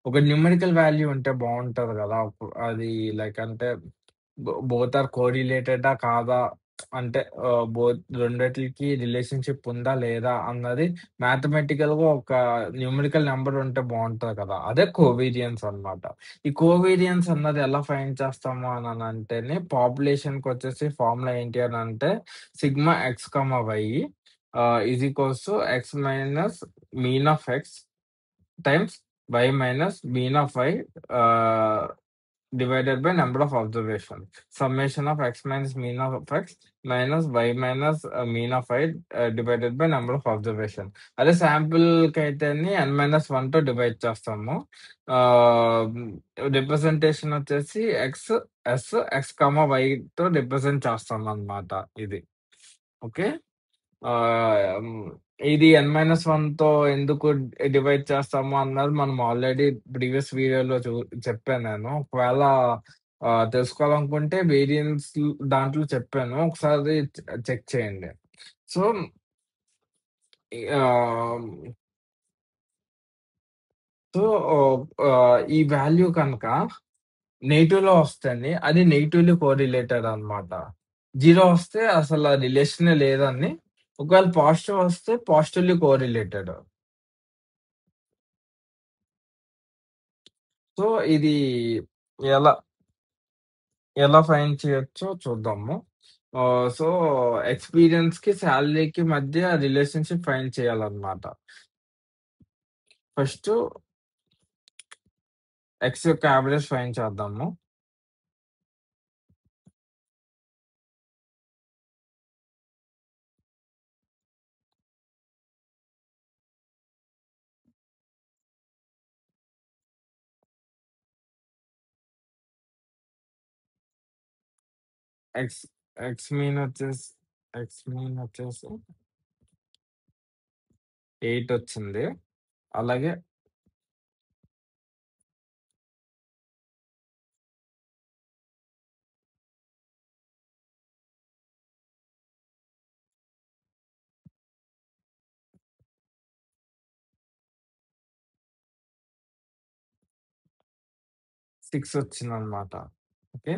ఒక న్యూమరికల్ వాల్యూ ఉంటే బావుంటది గదా! అది లైక్ అంటే బోత్ ఆర్ కోరిలేటెడా కాదా? అంటే రెండిట్లికి రిలేషన్‌షిప్ ఉందా? లేదా? అన్నది మ్యాథమెటికల్‌గా ఒక న్యూమరికల్ నంబర్ ఉంటే బావుంటది కదా! అదే కోవేరియన్స్ అన్నమాట. ఈ కోవేరియన్స్ అన్నది ఎలా ఫైండ్ చేస్తాము అనంటేనే పాపులేషన్‌కొచ్చేసి ఫార్ములా ఏంటి అనంటే sigma X, Y is equals to X minus mean of X times y minus mean of y uh, divided by number of observations. Summation of x minus mean of x minus y minus mean of y divided by number of observation. అదే శాంపుల్‌కైతేని n-1తో divide చేస్తాము. Representation వచ్చేసి వైతో represent చేస్తామనమాట ఇది. Okay. హ్మ్. ఇది n-1తో ఎందుకు divide చేస్తాము అన్నది మనం ఆల్రెడీ ప్రీవియస్ వీడియోలో చెప్పాను నేను. ఒకవేళ తెలుసుకోవాలనుకుంటే వేరియన్స్ దాంట్లో చెప్పాను. ఒకసారి చెక్ చేయండి. సో, ఆహ్, సో, ఈ వాల్యూ కనుక నెగెటివ్‌లో వస్తేని అది నెగెటివ్‌లీ కోరిలేటెడ్ అన్నమాట. 0 వస్తే అసల రిలేషనే లేదని. ఒకవేళ పాజిటివ్ వస్తే పాజిటివ్‌లీ కోరిలేటెడ్. సో, ఇది ఎలా ఎలా ఫైండ్ చేయొచ్చో చూద్దాము. సో, ఎక్స్‌పీరియన్స్‌కి, సాలరీకి మధ్య రిలేషన్‌షిప్ ఫైండ్ చేయాలన్నమాట. ఫస్టు ఎక్స్ యొక్క యావరేజ్ ఫైండ్ చేద్దాము. 'ఎక్స్' 'ఎక్స్ మీన్' వచ్చేసి 'ఎక్స్ మీన్' వచ్చేసి 8 వచ్చింది. అలాగే 6 వచ్చిందన్నమాట. ఓకే.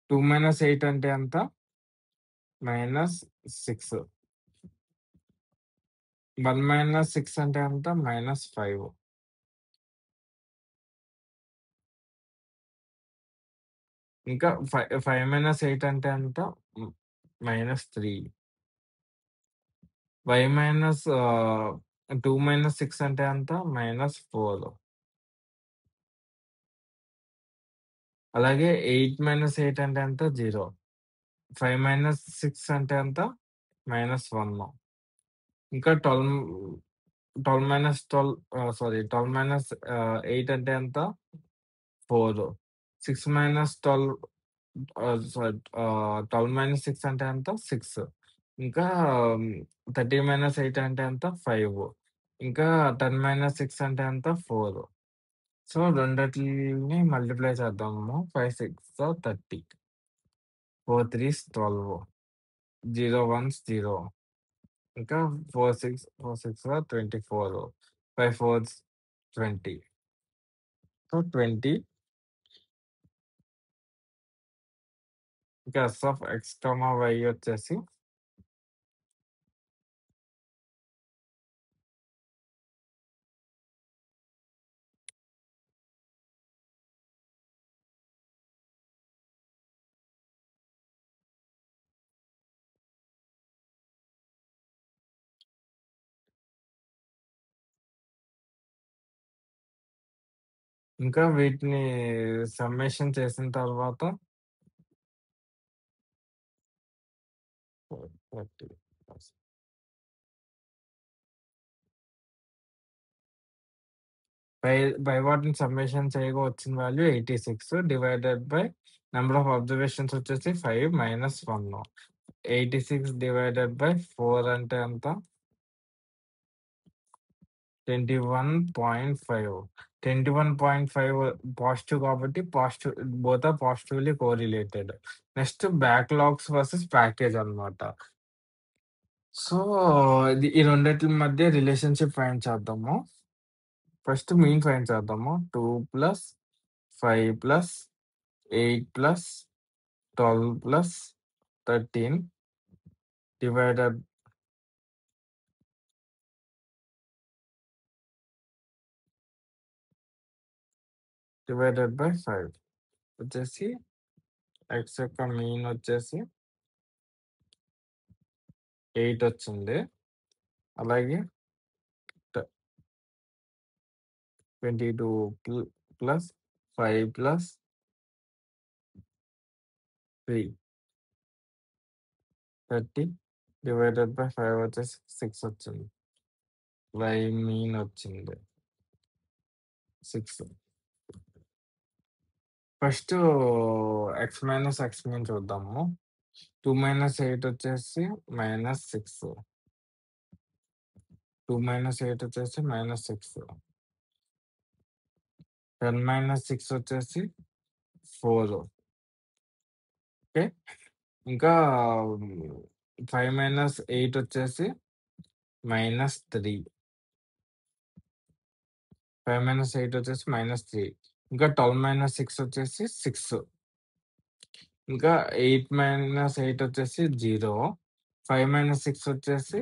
2 - 8 అంటే ఎంత? -6. 1 - 6 అంటే ఎంత? -5. ఇంకా 5 - 8 అంటే ఎంత? హ్మ్. -3. y మైనస్ 2 - 6 అంటే ఎంత? -4. అలాగే 8 - 8 అంటే ఎంత? 0. 5 - 6 అంటే ఎంత? -1. ఇంకా 12 - 8 అంటే ఎంత? 4. 6 - 12 12 - 6 అంటే ఎంత? 6. ఇంకా 30 - 8 అంటే ఎంత? 5. ఇంకా 10 - 6 అంటే ఎంత? 4. సో, రెండిటిలిని మల్టిప్లై చేద్దాము. 5, 6 30. 4 3 12. 0 1 0. ఇంకా 4 6 24. 5 4 20. సో, 20. ఇంకా ఎస్ ఆఫ్ ఎక్స్, వై వచ్చేసి ఇంకా వీటిని సమ్మేషన్ చేసిన తర్వాత 30. పై వాటిని సమ్మేషన్ చేయగా వచ్చిన value 86 divided by number of observations వచ్చేసి 5 - 1. 86 డివైడెడ్ బై 4 అంటే ఎంత? 21.5. 21.5 పాజిటివ్ కాబట్టి both are positively correlated. Next backlogs versus package అన్నమాట. సో, ఈ రెండిట్ల మధ్య రిలేషన్‌షిప్ ఫైండ్ చేద్దాము. ఫస్ట్ మీన్ ఫైండ్ చేద్దాము. 2 + 5 + 8 + 12 + 13 డివైడెడ్ బై 5 వచ్చేసి ఎక్స్ యొక్క మీన్ వచ్చేసి 8 వచ్చింది. అలాగే 22 + 5 + 3 30 డివైడెడ్ బై 5 వచ్చేసి 6 వచ్చింది. వై మీన్ వచ్చింది 6. First X minus X mean చూద్దాము. 2 - 8 వచ్చేసి -6. 2 - 8 వచ్చేసి -6. 10 - 6 వచ్చేసి 4. ఓకే. ఇంకా 5 - 8 వచ్చేసి -3. 5 - 8 వచ్చేసి -3. ఇంకా 12 - 6 వచ్చేసి 6. ఇంకా 8 - 8 వచ్చేసి 0. 5 - 6 వచ్చేసి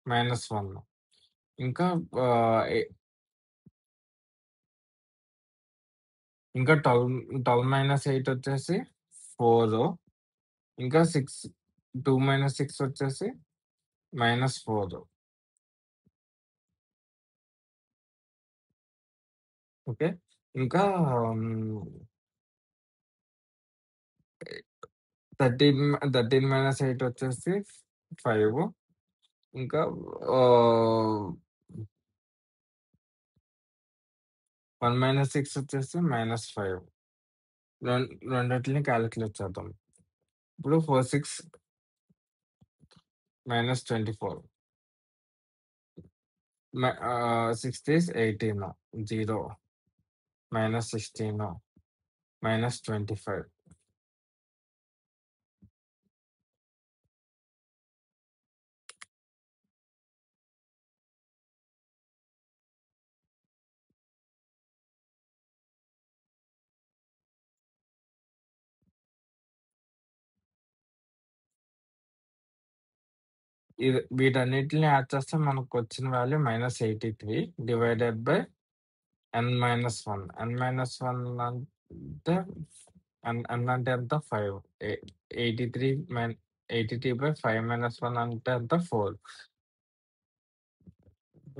-1. ఇంకా ఇంకా 12 - 8 వచ్చేసి 4. ఇంకా 2 - 6 వచ్చేసి -4. ఓకే. ఇంకా హ్మ్, 13 - 8 వచ్చేసి 5. ఇంకా ఆహ్, 1 - 6 వచ్చేసి -5. రెండిటిలిని కాలిక్యులేట్ చేద్దాం. ఇప్పుడు 4, 6 -24. 6 డేస్ 18, 0, -16, -25. వీటన్నిటిని యాడ్ చేస్తే మనకొచ్చిన value -83 divided by n-1. n-1 అంటే n అంటే ఎంత? 5. 83 83/5 - 1 అంటే ఎంత? 4.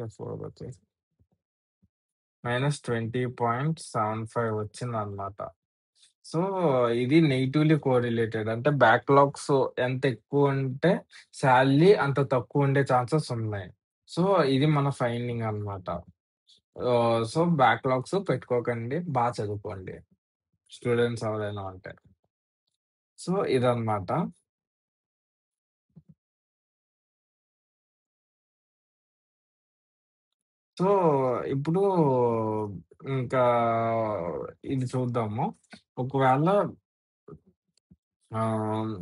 4 వచ్చేసి -20.75 వచ్చిందనమాట. సో, ఇది నెగెటివ్‌లీ కోరిలేటెడ్. అంటే బ్యాక్‌లాగ్స్ ఎంత ఎక్కువుంటే సాలరీ అంత తక్కువుండే ఛాన్సెస్ ఉన్నాయి. సో, ఇది మన ఫైండింగ్ అనమాట. సో, బ్యాక్‌లాగ్స్ పెట్టుకోకండి. చదువుకోండి. స్టూడెంట్స్ ఎవరైనా ఉంటే. సో, ఇదనమాట. సో, ఇప్పుడు ఇంకా ఇది చూద్దాము. ఒకవేళ ఆహ్,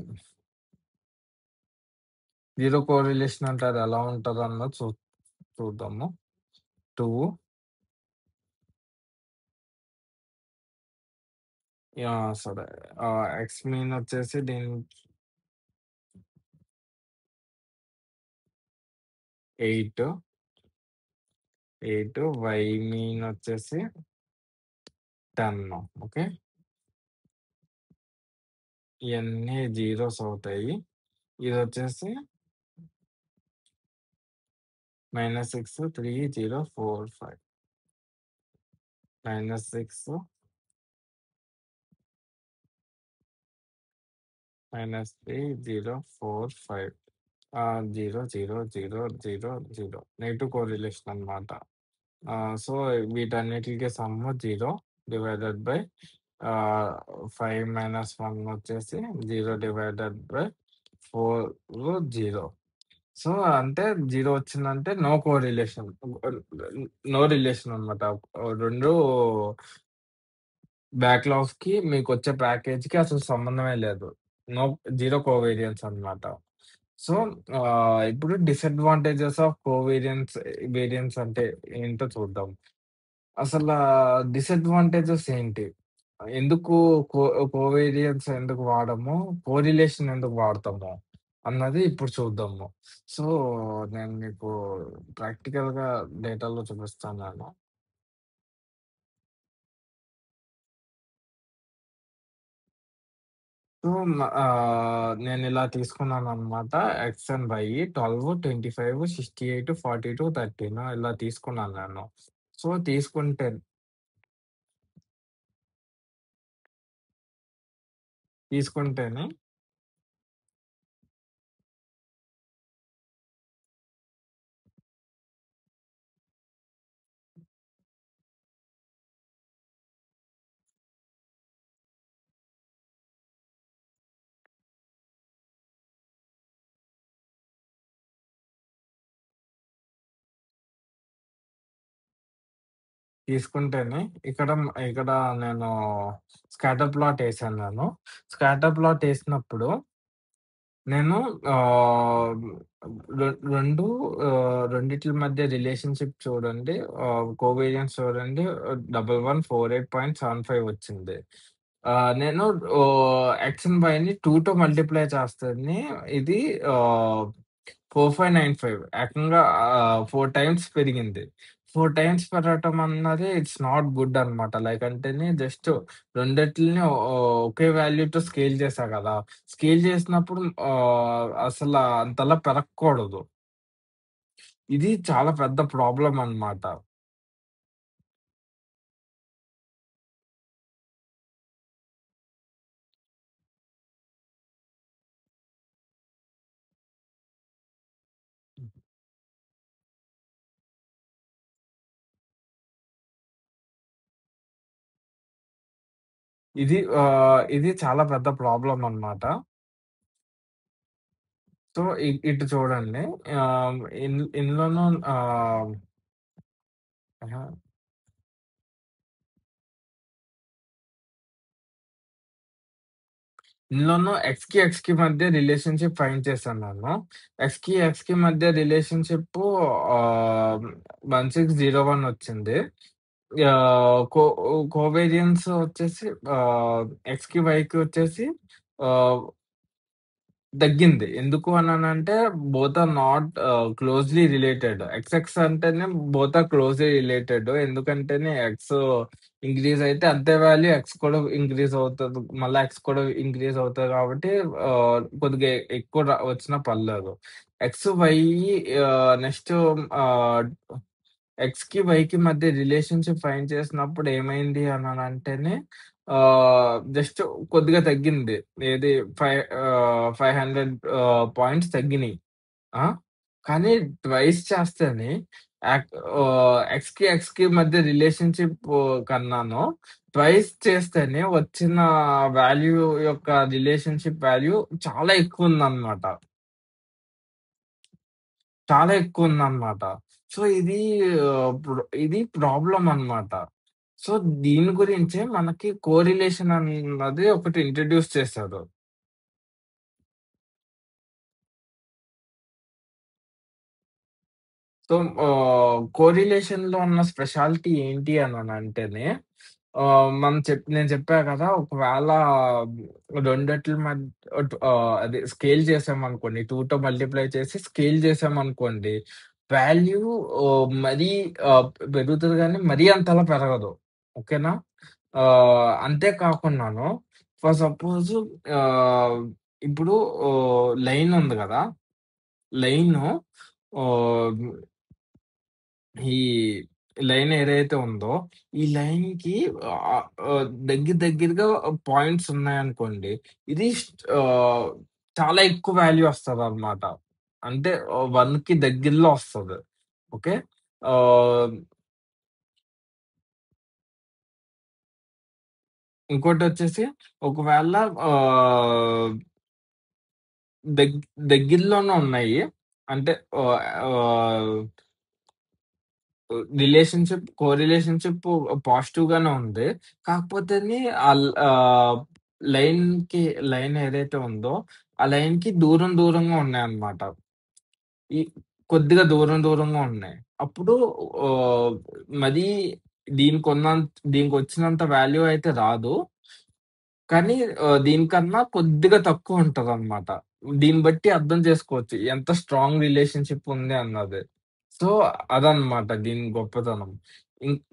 జీరో కోరిలేషన్ అంటే అది ఎలా ఉంటదన్నది చూద్దాము. 2 సరే. ఎక్స్ మీన్ వచ్చేసి 8, వై మీన్ వచ్చేసి 10. ఓకే. ఇయన్నీ జీరోస్ అవుతాయి. ఇదొచ్చేసి -6, 3, 0, 4, 5. -6, -3, 0, 4, 5. 0, 0, 0, 0, 0. నెగెటివ్ కోరిలేషన్ అనమాట. సో, వీటన్నిటికి సమ్ము 0 డివైడెడ్ బై 5 - 1 వచ్చేసి 0 డివైడెడ్ బై 4, 0. సో, అంటే 0 వచ్చిందంటే నో కోరిలేషన్. నో రిలేషన్ అనమాట. 2 బ్యాక్‌లాగ్స్‌కి మీకొచ్చే ప్యాకేజ్‌కి అసలు సంబంధమే లేదు. నో జీరో కోవేరియన్స్ అనమాట. సో, ఇప్పుడు డిసడ్వాంటేజెస్ ఆఫ్ వేరియన్స్ అంటే ఏంటో చూద్దాం. అసలా డిసడ్వాంటేజెస్ ఏంటి? ఎందుకు కో కోవేరియన్స్ ఎందుకు వాడము? కోరిలేషన్ ఎందుకు వాడతాము? అన్నది ఇప్పుడు చూద్దాము. సో, నేను మీకు ప్రాక్టికల్‌గా డేటాలో చూపిస్తాను. సో, నేనిలా తీసుకున్నాననమాట. ఎక్స్ అండ్ వై 12, 25, 68, 42, 13 ఇలా తీసుకున్నాను నేను. సో, తీసుకుంటేనే తీసుకుంటేనే ఇక్కడ ఇక్కడ నేను స్కాటర్ ప్లాట్ ఏసాను నేను. స్కాటర్ ప్లాట్ ఏసినప్పుడు నేను ఆహ్, 2 రెండిట్లి మధ్య రిలేషన్‌షిప్ చూడండి. కోవేరియన్స్ చూడండి. 1148.75 వచ్చింది. నేను ఎక్స్ అండ్ వైని 2తో మల్టిప్లై చేస్తేనే ఇది ఆహ్, 4595 ఏకంగా 4 టైమ్స్ పెరిగింది. 4 టైమ్స్ పెరగటం అన్నది ఇట్స్ నాట్ గుడ్ అనమాట. లైక్ అంటేనే జస్ట్ రెండిట్లిని ఒకే వాల్యూ‌తో స్కేల్ చేశా గదా! స్కేల్ చేసినప్పుడు అసల అంతలా పెరగకూడదు. ఇది చాలా పెద్ద ప్రాబ్లమ్ అనమాట. ఇది చాలా పెద్ద ప్రాబ్లమ్ అనమాట. సో, ఇటు చూడండి. ఇందులోనూ అహా! ఇందులోనూ ఎక్స్‌కి మధ్య రిలేషన్‌షిప్ ఫైండ్ చేశాను నేను. ఎక్స్‌కి మధ్య రిలేషన్‌షిప్పు 1601 వచ్చింది. యాహ్! కోవేరియన్స్ వచ్చేసి ఎక్స్‌కి, వైకి వచ్చేసి ఆహ్, తగ్గింది. ఎందుకు అనంటే both are not closely related. X అంటేనే బోత్ ఆర్ క్లోజ్‌లీ రిలేటెడ్. ఎందుకంటేనే ఎక్స్ ఇంక్రీజ్ అయితే అంతే వాల్యూ ఎక్స్ కూడా ఇంక్రీజ్ అవుతది. మళ్ళా ఎక్స్ కూడా ఇంక్రీజ్ అవుతది కాబట్టి కొద్దిగా ఎక్కువ వచ్చినా పర్లేదు. ఎక్స్, వై నెక్స్ట్ ఆహ్, ఎక్స్‌కి, వైకి మధ్య రిలేషన్‌షిప్ ఫైండ్ చేసినప్పుడు ఏమైంది అనంటేనే జస్ట్ కొద్దిగా తగ్గింది. ఏది 500 పాయింట్స్ తగ్గినియి. ఆ! కానీ ట్వైస్ చేస్తేనే యాక్ ఎక్స్‌కి మధ్య రిలేషన్‌షిప్ కన్నాను ట్వైస్ చేస్తేనే వచ్చిన వాల్యూ యొక్క రిలేషన్‌షిప్ వాల్యూ చాలా ఎక్కువుందన్నమాట. చాలా ఎక్కువుందన్నమాట. సో, ఇది ప్రాబ్లమ్ అన్నమాట. సో, దీని గురించే మనకి కోరిలేషన్ అన్నది ఒకటి ఇంట్రొడ్యూస్ చేశారు. సో, కోరిలేషన్‌లో ఉన్న స్పెషాలిటీ ఏంటి అననంటేనే నేను చెప్పా కదా! ఒకవేళ రెండిట్ల అదే స్కేల్ చేసామనుకోండి 2తో మల్టిప్లై చేసి స్కేల్ చేసామనుకోండి, వాల్యూ మరీ పెరుగుతది గానీ, మరీ అంతలా పెరగదు. ఓకేనా? అంతే కాకుండాను ఫర్ సపోజు ఆహ్, ఇప్పుడు లైన్ ఉంది గదా! లైను ఆహ్ ఈ లైన్ ఏదైతే ఉందో, ఈ లైన్‌కి దగ్గరగా పాయింట్స్ ఉన్నాయనుకోండి. ఇది చాలా ఎక్కువ వాల్యూ వస్తదనమాట. అంటే 1కి దగ్గరలో వస్తది. ఓకే. ఆహ్, ఇంకోటొచ్చేసి ఒకవేళ ఆహ్, దగ్ దగ్గరలోనే ఉన్నాయి. అంటే ఆహ్, ఆహ్ కోరిలేషన్‌షిప్ పాజిటివ్ గానే ఉంది. కాకపోతేని లైన్‌కి లైన్ ఏదైతే ఉందో, ఆ లైన్‌కి దూరంగా ఉన్నాయన్నమాట. ఈ కొద్దిగా దూరంగా ఉన్నాయి. అప్పుడు ఆహ్, మరీ దీనికొచ్చినంత వాల్యూ అయితే రాదు. కానీ దీనికన్నా కొద్దిగా తక్కువుంటదన్నమాట. దీన్ని బట్టి అర్థం చేసుకోవచ్చు. ఎంత స్ట్రాంగ్ రిలేషన్‌షిప్ ఉంది అన్నది. సో, అదనమాట దీని గొప్పతనం.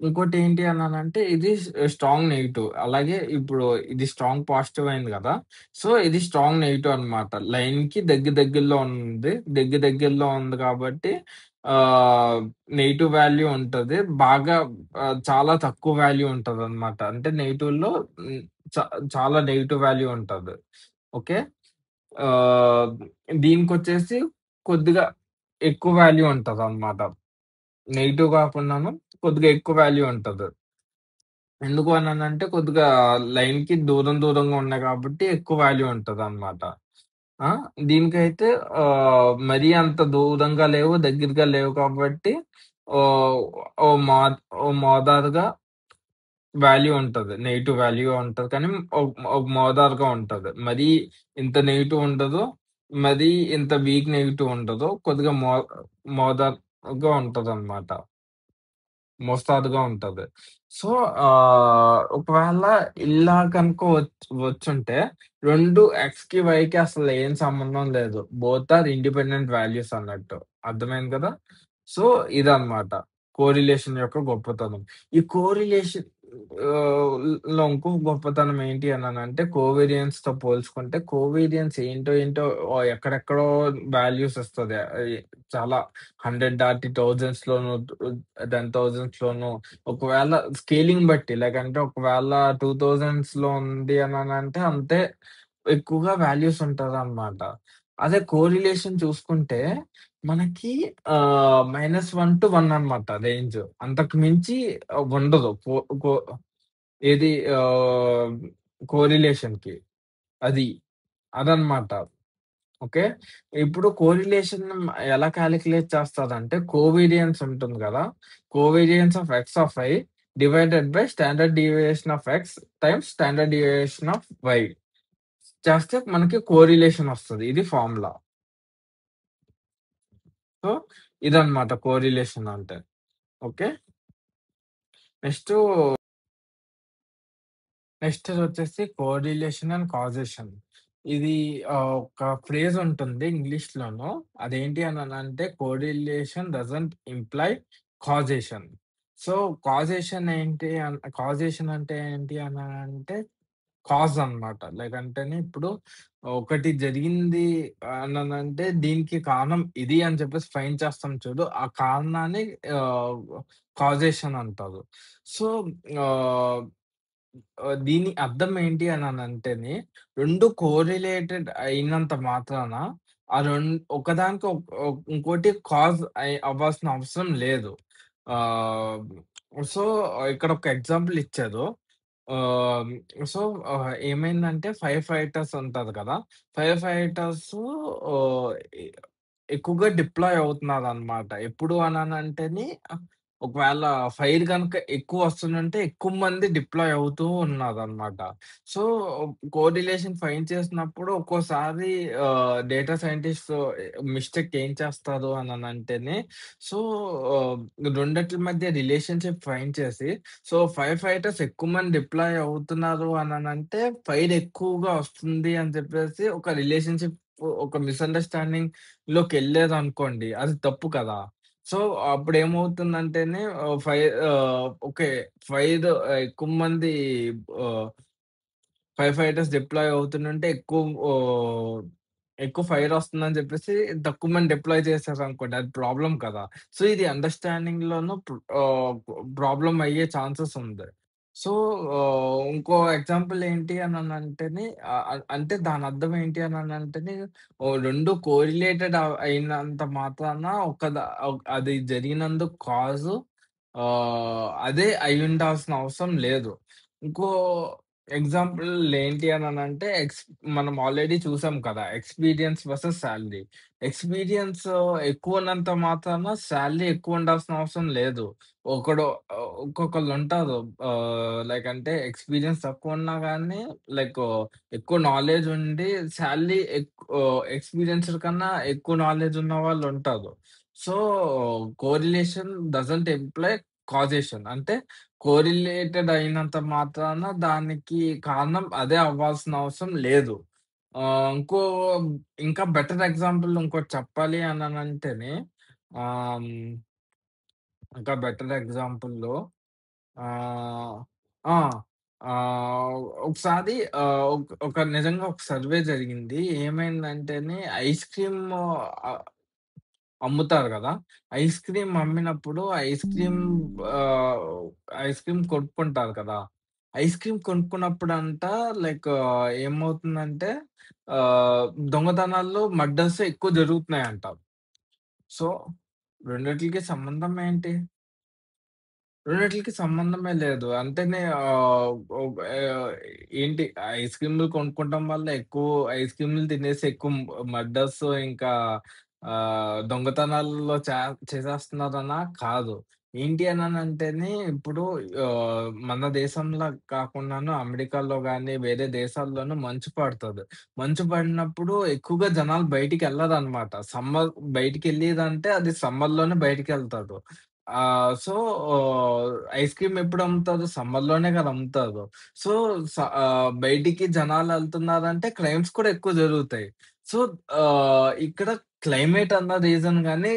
ఇంకోటేంటి అన్నానంటే ఇది స్ట్రాంగ్ నెగెటివ్. అలాగే ఇప్పుడు ఇది స్ట్రాంగ్ పాజిటివ్ అయింది గదా! సో, ఇది స్ట్రాంగ్ నెగెటివ్ అనమాట. లైన్‌కి దగ్గరలో ఉంది. దగ్గరలో ఉంది కాబట్టి ఆహ్, నెగెటివ్ వాల్యూ ఉంటది. బాగా చాలా తక్కువ వాల్యూ ఉంటదనమాట. అంటే నెగెటివ్‌లో హ్మ్. చ చాలా నెగెటివ్ వాల్యూ ఉంటది. ఓకే. ఆహ్, దీనికొచ్చేసి కొద్దిగా ఎక్కువ వాల్యూ ఉంటదనమాట. నెగెటివ్ కాకుండాను కొద్దిగా ఎక్కువ వాల్యూ ఉంటది. ఎందుకు అన్నానంటే కొద్దిగా లైన్‌కి దూరంగా ఉన్నాయి కాబట్టి ఎక్కువ వాల్యూ ఉంటదనమాట. ఆ! దీనికైతే మరీ అంత దూరంగా లేవు, దగ్గరగా లేవు కాబట్టి ఆహ్, ఓ మా ఓ మోతాదుగా వాల్యూ ఉంటది. నెగెటివ్ వాల్యూ ఉంటది. కానీ మోతాదుగా ఉంటది. మరీ ఇంత నెగెటివ్ ఉండదు. మరీ ఇంత వీక్ నెగెటివ్ ఉండదు. కొద్దిగా మోతాదుగా ఉంటదనమాట. మోస్తాదుగా ఉంటది. సో, ఒకవేళ ఇలా గనుక వచ్చుంటే 2 ఎక్స్‌కి, వైకి అసలు ఏం సంబంధం లేదు. బోత్ ఆర్ ఇండిపెండెంట్ వాల్యూస్ అన్నట్టు. అర్థమైంది కదా! సో, ఇదన్నమాట. కోరిలేషన్ యొక్క గొప్పతనం. ఈ కోరిలేషన్ లో ఇంకో గొప్పతనం ఏంటి అనంటే కోవేరియన్స్‌తో పోల్చుకుంటే కోవేరియన్స్ ఏంటో ఎక్కడెక్కడో వాల్యూస్ ఇస్తది. చాలా 100 దాటి థౌసండ్స్‌లోను, 10,000స్‌లోను ఒకవేళ స్కేలింగ్ బట్టి లేకంటే ఒకవేళ 2000స్‌లో ఉంది అనంటే అంతే ఎక్కువగా వాల్యూస్ ఉంటదనమాట. అదే కోరిలేషన్ చూసుకుంటే మనకి -1-1 అనమాట రేంజ్. అంతకు మించి ఉండదు. కో కో ఏది ఆహ్, కోరిలేషన్‌కి. అది. అదనమాట. ఓకే. ఇప్పుడు కోరిలేషన్ ఎలా కాలిక్యులేట్ చేస్తారంటే కోవేరియన్స్ ఉంటుంది గదా! Covariance of X of I divided by standard deviation of X times standard deviation of Y చేస్తే మనకి కోరిలేషన్ ఒస్తది. ఇది ఫార్ములా. సో, ఇదనమాట కోరిలేషన్ అంటే. ఓకే. నెక్స్టు నెక్స్టొచ్చేసి కోరిలేషన్ అండ్ కాజేషన్. ఇది ఒక ఫ్రేజ్ ఉంటుంది ఇంగ్లీష్‌లోను. అదేంటి అననంటే correlation doesn't imply causation. So, causation అంటే ఏంటి అనంటే కాజ్ అన్నమాట. లైక్ అంటేనే ఇప్పుడు ఒకటి జరిగింది అననంటే దీనికి కారణం ఇది అని చెప్పేసి ఫైండ్ చేస్తాం చూడు. ఆ కారణాన్ని ఆహ్, కాజేషన్ అంటారు. సో, ఆహ్ దీని అర్థం ఏంటి అననంటేనే 2 కోరిలేటెడ్ అయినంత మాత్రాన ఆ ఒకదానికి ఇంకోటి కాజ్ అవ్వాల్సిన అవసరం లేదు. ఆహ్, సో, ఇక్కడ ఒక ఎగ్జాంపుల్ ఇచ్చారు. ఆహ్, సో, ఏమైందంటే ఫైర్ ఫైటర్స్ ఉంటారు కదా! ఫైర్ ఫైటర్సు ఆహ్, ఎ ఎక్కువగా డిప్లాయ్ అవుతున్నారనమాట. ఎప్పుడు అననంటేని ఒకవేళ ఫైర్ గనుక ఎక్కువొస్తుందంటే ఎక్కువ మంది డిప్లాయ్ అవుతూ ఉన్నారనమాట. సో, కోరిలేషన్ ఫైండ్ చేసినప్పుడు ఒక్కోసారి డేటా సైంటిస్ట్స్ మిస్టేక్ ఏం చేస్తారు అననంటేనే సో, ఆహ్, రెండిట్ల మధ్య రిలేషన్‌షిప్ ఫైండ్ చేసి సో, ఫైర్ ఫైటర్స్ ఎక్కువ మంది డిప్లాయ్ అవుతున్నారు అననంటే ఫైర్ ఎక్కువగా వస్తుంది అని చెప్పేసి ఒక రిలేషన్‌షిప్ ఒక మిస్‌అండర్‌స్టాండింగ్‌లోకెళ్ళేదనుకోండి అది తప్పు కదా! So, అప్పుడేమవుతుందంటేనే okay. ఫైర్ ఎక్కువ మంది ఆహ్, ఫైర్ ఫైటర్స్ డిప్లాయ్ అవుతుండుంటే ఎక్కువ ఫైరొస్తుందని జెప్పేసి తక్కువ మంది డిప్లాయ్ చేశారనుకోండి అది ప్రాబ్లమ్ కదా! సో, ఇది అండర్‌స్టాండింగ్‌లోను ప్రాబ్లమ్ అయ్యే ఛాన్సెస్ ఉంది. సో, ఇంకో ఎగ్జాంపుల్ ఏంటి అననంటేనే అంటే దానర్థం ఏంటి అననంటేనే 2 కోరిలేటెడ్ అయినంత మాత్రాన అది జరిగినందుకు కాజు అదే అయ్యుండాల్సిన అవసరం లేదు. ఇంకో ఎగ్జాంపుల్ ఏంటి అననంటే మనం ఆల్రెడీ చూసాం కదా! Experience versus salary. ఎక్స్‌పీరియన్స్ ఎక్కువున్నంత మాత్రాన సాలరీ ఎక్కువుండాల్సిన అవసరం లేదు. ఒకడు ఒక్కొక్కళ్ళుంటారు. లైక్ అంటే ఎక్స్‌పీరియన్స్ తక్కువున్నా గానీ లైక్ ఎక్కువ నాలెడ్జ్ ఉండి సాలరీ ఎక్స్‌పీరియన్స్‌డ్ కన్నా ఎక్కువ నాలెడ్జ్ ఉన్న వాళ్ళుంటారు. So, correlation doesn't imply causation. అంటే కోరిలేటెడ్ అయినంత మాత్రాన దానికి కారణం అదే అవ్వాల్సిన అవసరం లేదు. ఆహ్, ఇంకో ఇంకా బెటర్ ఎగ్జాంపుల్ ఇంకోటి చెప్పాలి అననంటేనే ఆహ్, ఇంకా బెటర్ ఎగ్జాంపుల్‌లో ఆహ్, ఆ! ఒకసారి నిజంగా ఒక సర్వే జరిగింది. ఏమైందంటేనే ఐస్ క్రీమ్ ఆహ్, అమ్ముతారు గదా! ఐస్ క్రీమ్ అమ్మినప్పుడు ఆహ్, ఐస్ క్రీమ్ కొనుక్కుంటారు కదా! ఐస్ క్రీమ్ కొనుక్కున్నప్పుడంట లైక్ ఏమవుతుందంటే దొంగతనాల్లో, మర్డర్స్ ఎక్కువ జరుగుతున్నాయంట. సో, రెండిట్లికి సంబంధం ఏంటి? రెండిట్లికి సంబంధమే లేదు. అంటేనే ఏంటి ఐస్ క్రీమ్‌లు కొనుక్కోవడం వల్ల ఎక్కువ ఐస్ క్రీమ్‌లు తినేసి ఎక్కువ మర్డర్స్ ఇంకా దొంగతనాల్లో చేసేస్తున్నారనా? కాదు. ఏంటి అననంటేనే ఇప్పుడు మన దేశంలా కాకుండాను అమెరికాలో గాని, వేరే దేశాల్లోనూ మంచు పడతది. మంచు పడినప్పుడు ఎక్కువగా జనాలు బయటికెళ్ళరనమాట. బయటికెళ్ళేదంటే అది సమ్మర్‌లోనే బయటికెళ్తారు. సో, ఐస్ క్రీమ్ ఎప్పుడు అమ్ముతారు? సమ్మర్‌లోనే కదా అమ్ముతారు. సో, బయటికి జనాలెళ్తున్నారంటే క్రైమ్స్ కూడా ఎక్కువ జరుగుతాయి. సో, ఇక్కడ క్లైమేట్ అన్న రీజన్ గానీ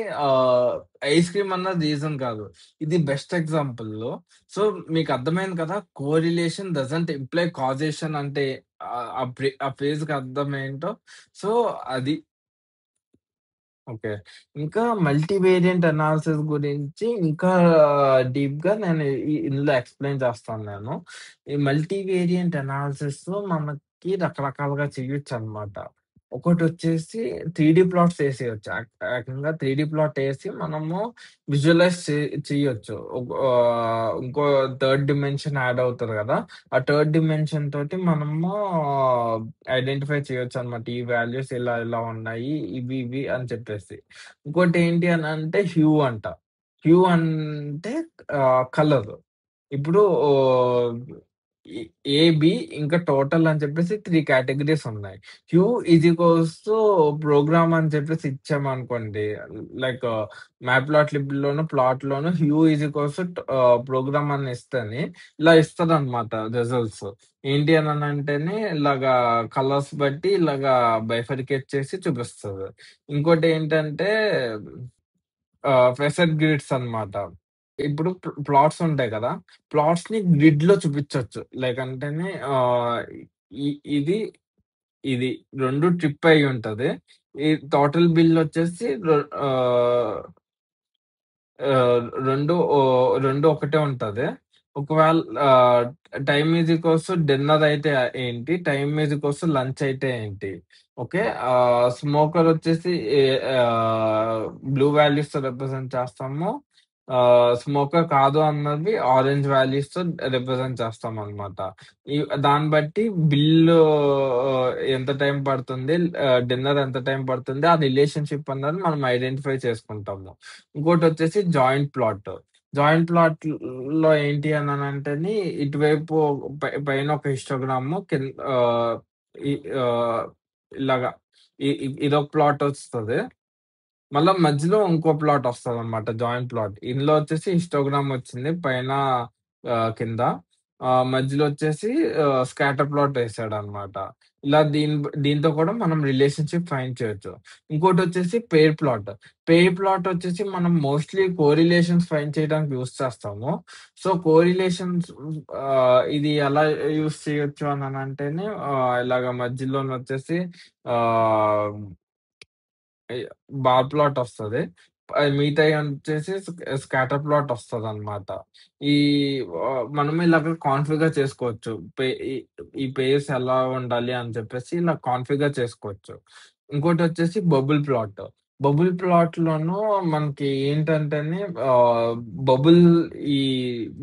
ఐస్ క్రీమ్ అన్నది రీజన్ కాదు. ఇది బెస్ట్ ఎగ్జాంపుల్‌లో. సో, మీకర్థమైంది కదా! కోరిలేషన్ డజంట్ ఇంప్లై కాజేషన్ అంటే ఆ ఫ్రేజ్‌కి అర్థమేంటో. సో, అది. ఓకే. ఇంకా మల్టీవేరియంట్ అనాలిసిస్ గురించి ఇంకా డీప్‌గా నేను ఇందులో ఎక్స్‌ప్లెయిన్ చేస్తాను నేను. ఈ మల్టీవేరియంట్ అనాలిసిస్‌లో మనకి రకరకాలుగా చేయొచ్చనమాట. ఒకటొచ్చేసి 3 ప్లాట్స్ ఏసేయొచ్చు. ఏకంగా 3 ప్లాట్ ఏసి మనము విజువలైజ్ చెయ్యొచ్చు. ఇంకో థర్డ్ డిమెన్షన్ యాడ్ అవుతది గదా! ఆ థర్డ్ డిమెన్షన్ తోటి మనము ఐడెంటిఫై చేయొచ్చనమాట. ఈ వాల్యూస్ ఇలా ఇలా ఉన్నాయి. ఇవి అని చెప్పేసి. ఇంకోటేంటి అనంటే హ్యూ అంట. హ్యూ అంటే కలర్. ఇప్పుడు ఓహ్, ఎ ఏబీ ఇంకా టోటల్ అని చెప్పేసి 3 కేటగరీస్ ఉన్నాయి. Hue is equals to program అని చెప్పేసి ఇచ్చామనుకోండి. లైక్ మ్యాట్‌ప్లాట్‌లిబ్‌లోను, ప్లాట్‌లోను hue is equals to program అని ఇస్తేని ఇలా ఇస్తదనమాట రిజల్ట్స్. ఏంటి అననంటేనే ఇలాగా కలర్స్ బట్టి ఇలాగా బైఫర్కేట్ చేసి చూపిస్తది. ఇంకోటేంటంటే ఫెసెట్ గ్రిడ్స్ అన్నమాట. ఇప్పుడు ప్లాట్స్ ఉంటాయి కదా! ప్లాట్స్‌ని గ్రిడ్‌లో చూపించొచ్చు. లైక్ అంటేనే ఇ ఇది, ఇది 2 ట్రిప్ అయ్యి ఉంటది. ఈ టోటల్ బిల్ వచ్చేసి ఆహ్ 2 ఒకటే ఉంటది. ఒకవేళ time is equals to dinner అయితే ఏంటి? Time is equals to lunch అయితే ఏంటి? ఓకే. స్మోకర్ వచ్చేసి బ్లూ వాల్యూస్‌తో రిప్రజెంట్ చేస్తాము. స్మోకర్ కాదు అన్నది ఆరెంజ్ వాల్యూస్‌తో రిప్రజెంట్ చేస్తామనమాట. ఈ దాన్ని బట్టి బిల్లు ఎంత టైం పడుతుంది? డిన్నర్ ఎంత టైం పడుతుంది? ఆ రిలేషన్‌షిప్ అన్నది మనం ఐడెంటిఫై చేసుకుంటాము. ఇంకోటొచ్చేసి జాయింట్ ప్లాట్. జాయింట్ ప్లాట్‌లో ఏంటి అననంటేని ఇటువైపు పైన ఒక హిస్టోగ్రాము ఈ ఆహ్, ఇలాగా ఇదొక ప్లాట్ ఒస్తది. మళ్ళా మధ్యలో ఇంకో ప్లాట్ ఒస్తదనమాట జాయింట్ ప్లాట్. ఇందులో వచ్చేసి హిస్టోగ్రామ్ వచ్చింది పైన కింద. మధ్యలో వచ్చేసి స్కాటర్ ప్లాట్ ఏసాడనమాట. ఇలా దీంతో కూడా మనం రిలేషన్‌షిప్ ఫైండ్ చేయొచ్చు. ఇంకోటొచ్చేసి పెయిర్ ప్లాట్. పెయిర్ ప్లాట్ వచ్చేసి మనం మోస్ట్‌లీ కోరిలేషన్స్ ఫైండ్ చేయడానికి యూజ్ చేస్తాము. సో, కోరిలేషన్స్ ఇది ఎలా యూజ్ చేయొచ్చు అననంటేనే ఇలాగ మధ్యలోనొచ్చేసి ఆహ్ ఎ బార్ ప్లాట్ ఒస్తది. మిగతాయొచ్చేసి స్కాటర్ ప్లాట్ ఒస్తదనమాట. ఈ మనం ఇలాగ కాన్ఫిగర్ చేసుకోవచ్చు. ఈ ఈ పేర్స్ ఎలా ఉండాలి అని చెప్పేసి ఇలా కాన్ఫిగర్ చేసుకోవచ్చు. ఇంకోటొచ్చేసి బబుల్ ప్లాట్. బబుల్ ప్లాట్‌లోను మనకి ఏంటంటేనే ఆహ్, బబుల్ ఈ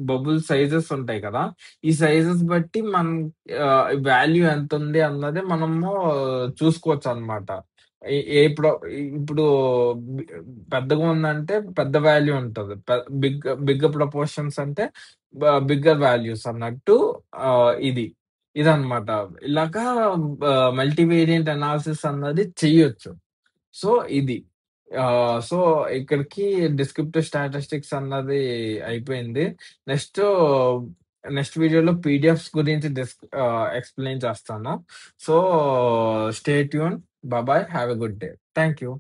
బబుల్ సైజెస్ ఉంటాయి కదా! ఈ సైజెస్ బట్టి వాల్యూ ఎంతుంది అన్నది మనము చూసుకోవచ్చనమాట. ఏ ఏ ప్రొ ఇప్పుడు బి పెద్దగా ఉందంటే పెద్ద వాల్యూ ఉంటది. బిగ్గర్ ప్రపోర్షన్స్ అంటే బిగ్గర్ వాల్యూస్ అన్నట్టు ఇది. ఇదనమాట. ఇలాగా మల్టీవేరియంట్ అనాలిసిస్ అన్నది చెయ్యొచ్చు. సో, ఇది. సో, ఇక్కడికి డిస్క్రిప్టివ్ స్టాటిస్టిక్స్ అన్నది అయిపోయింది. నెక్స్టు నెక్స్ట్ వీడియోలో పీడిఎఫ్స్ గురించి ఎక్స్‌ప్లెయిన్ చేస్తాను. So, stay tune. Bye bye. Have a good day. Thank you.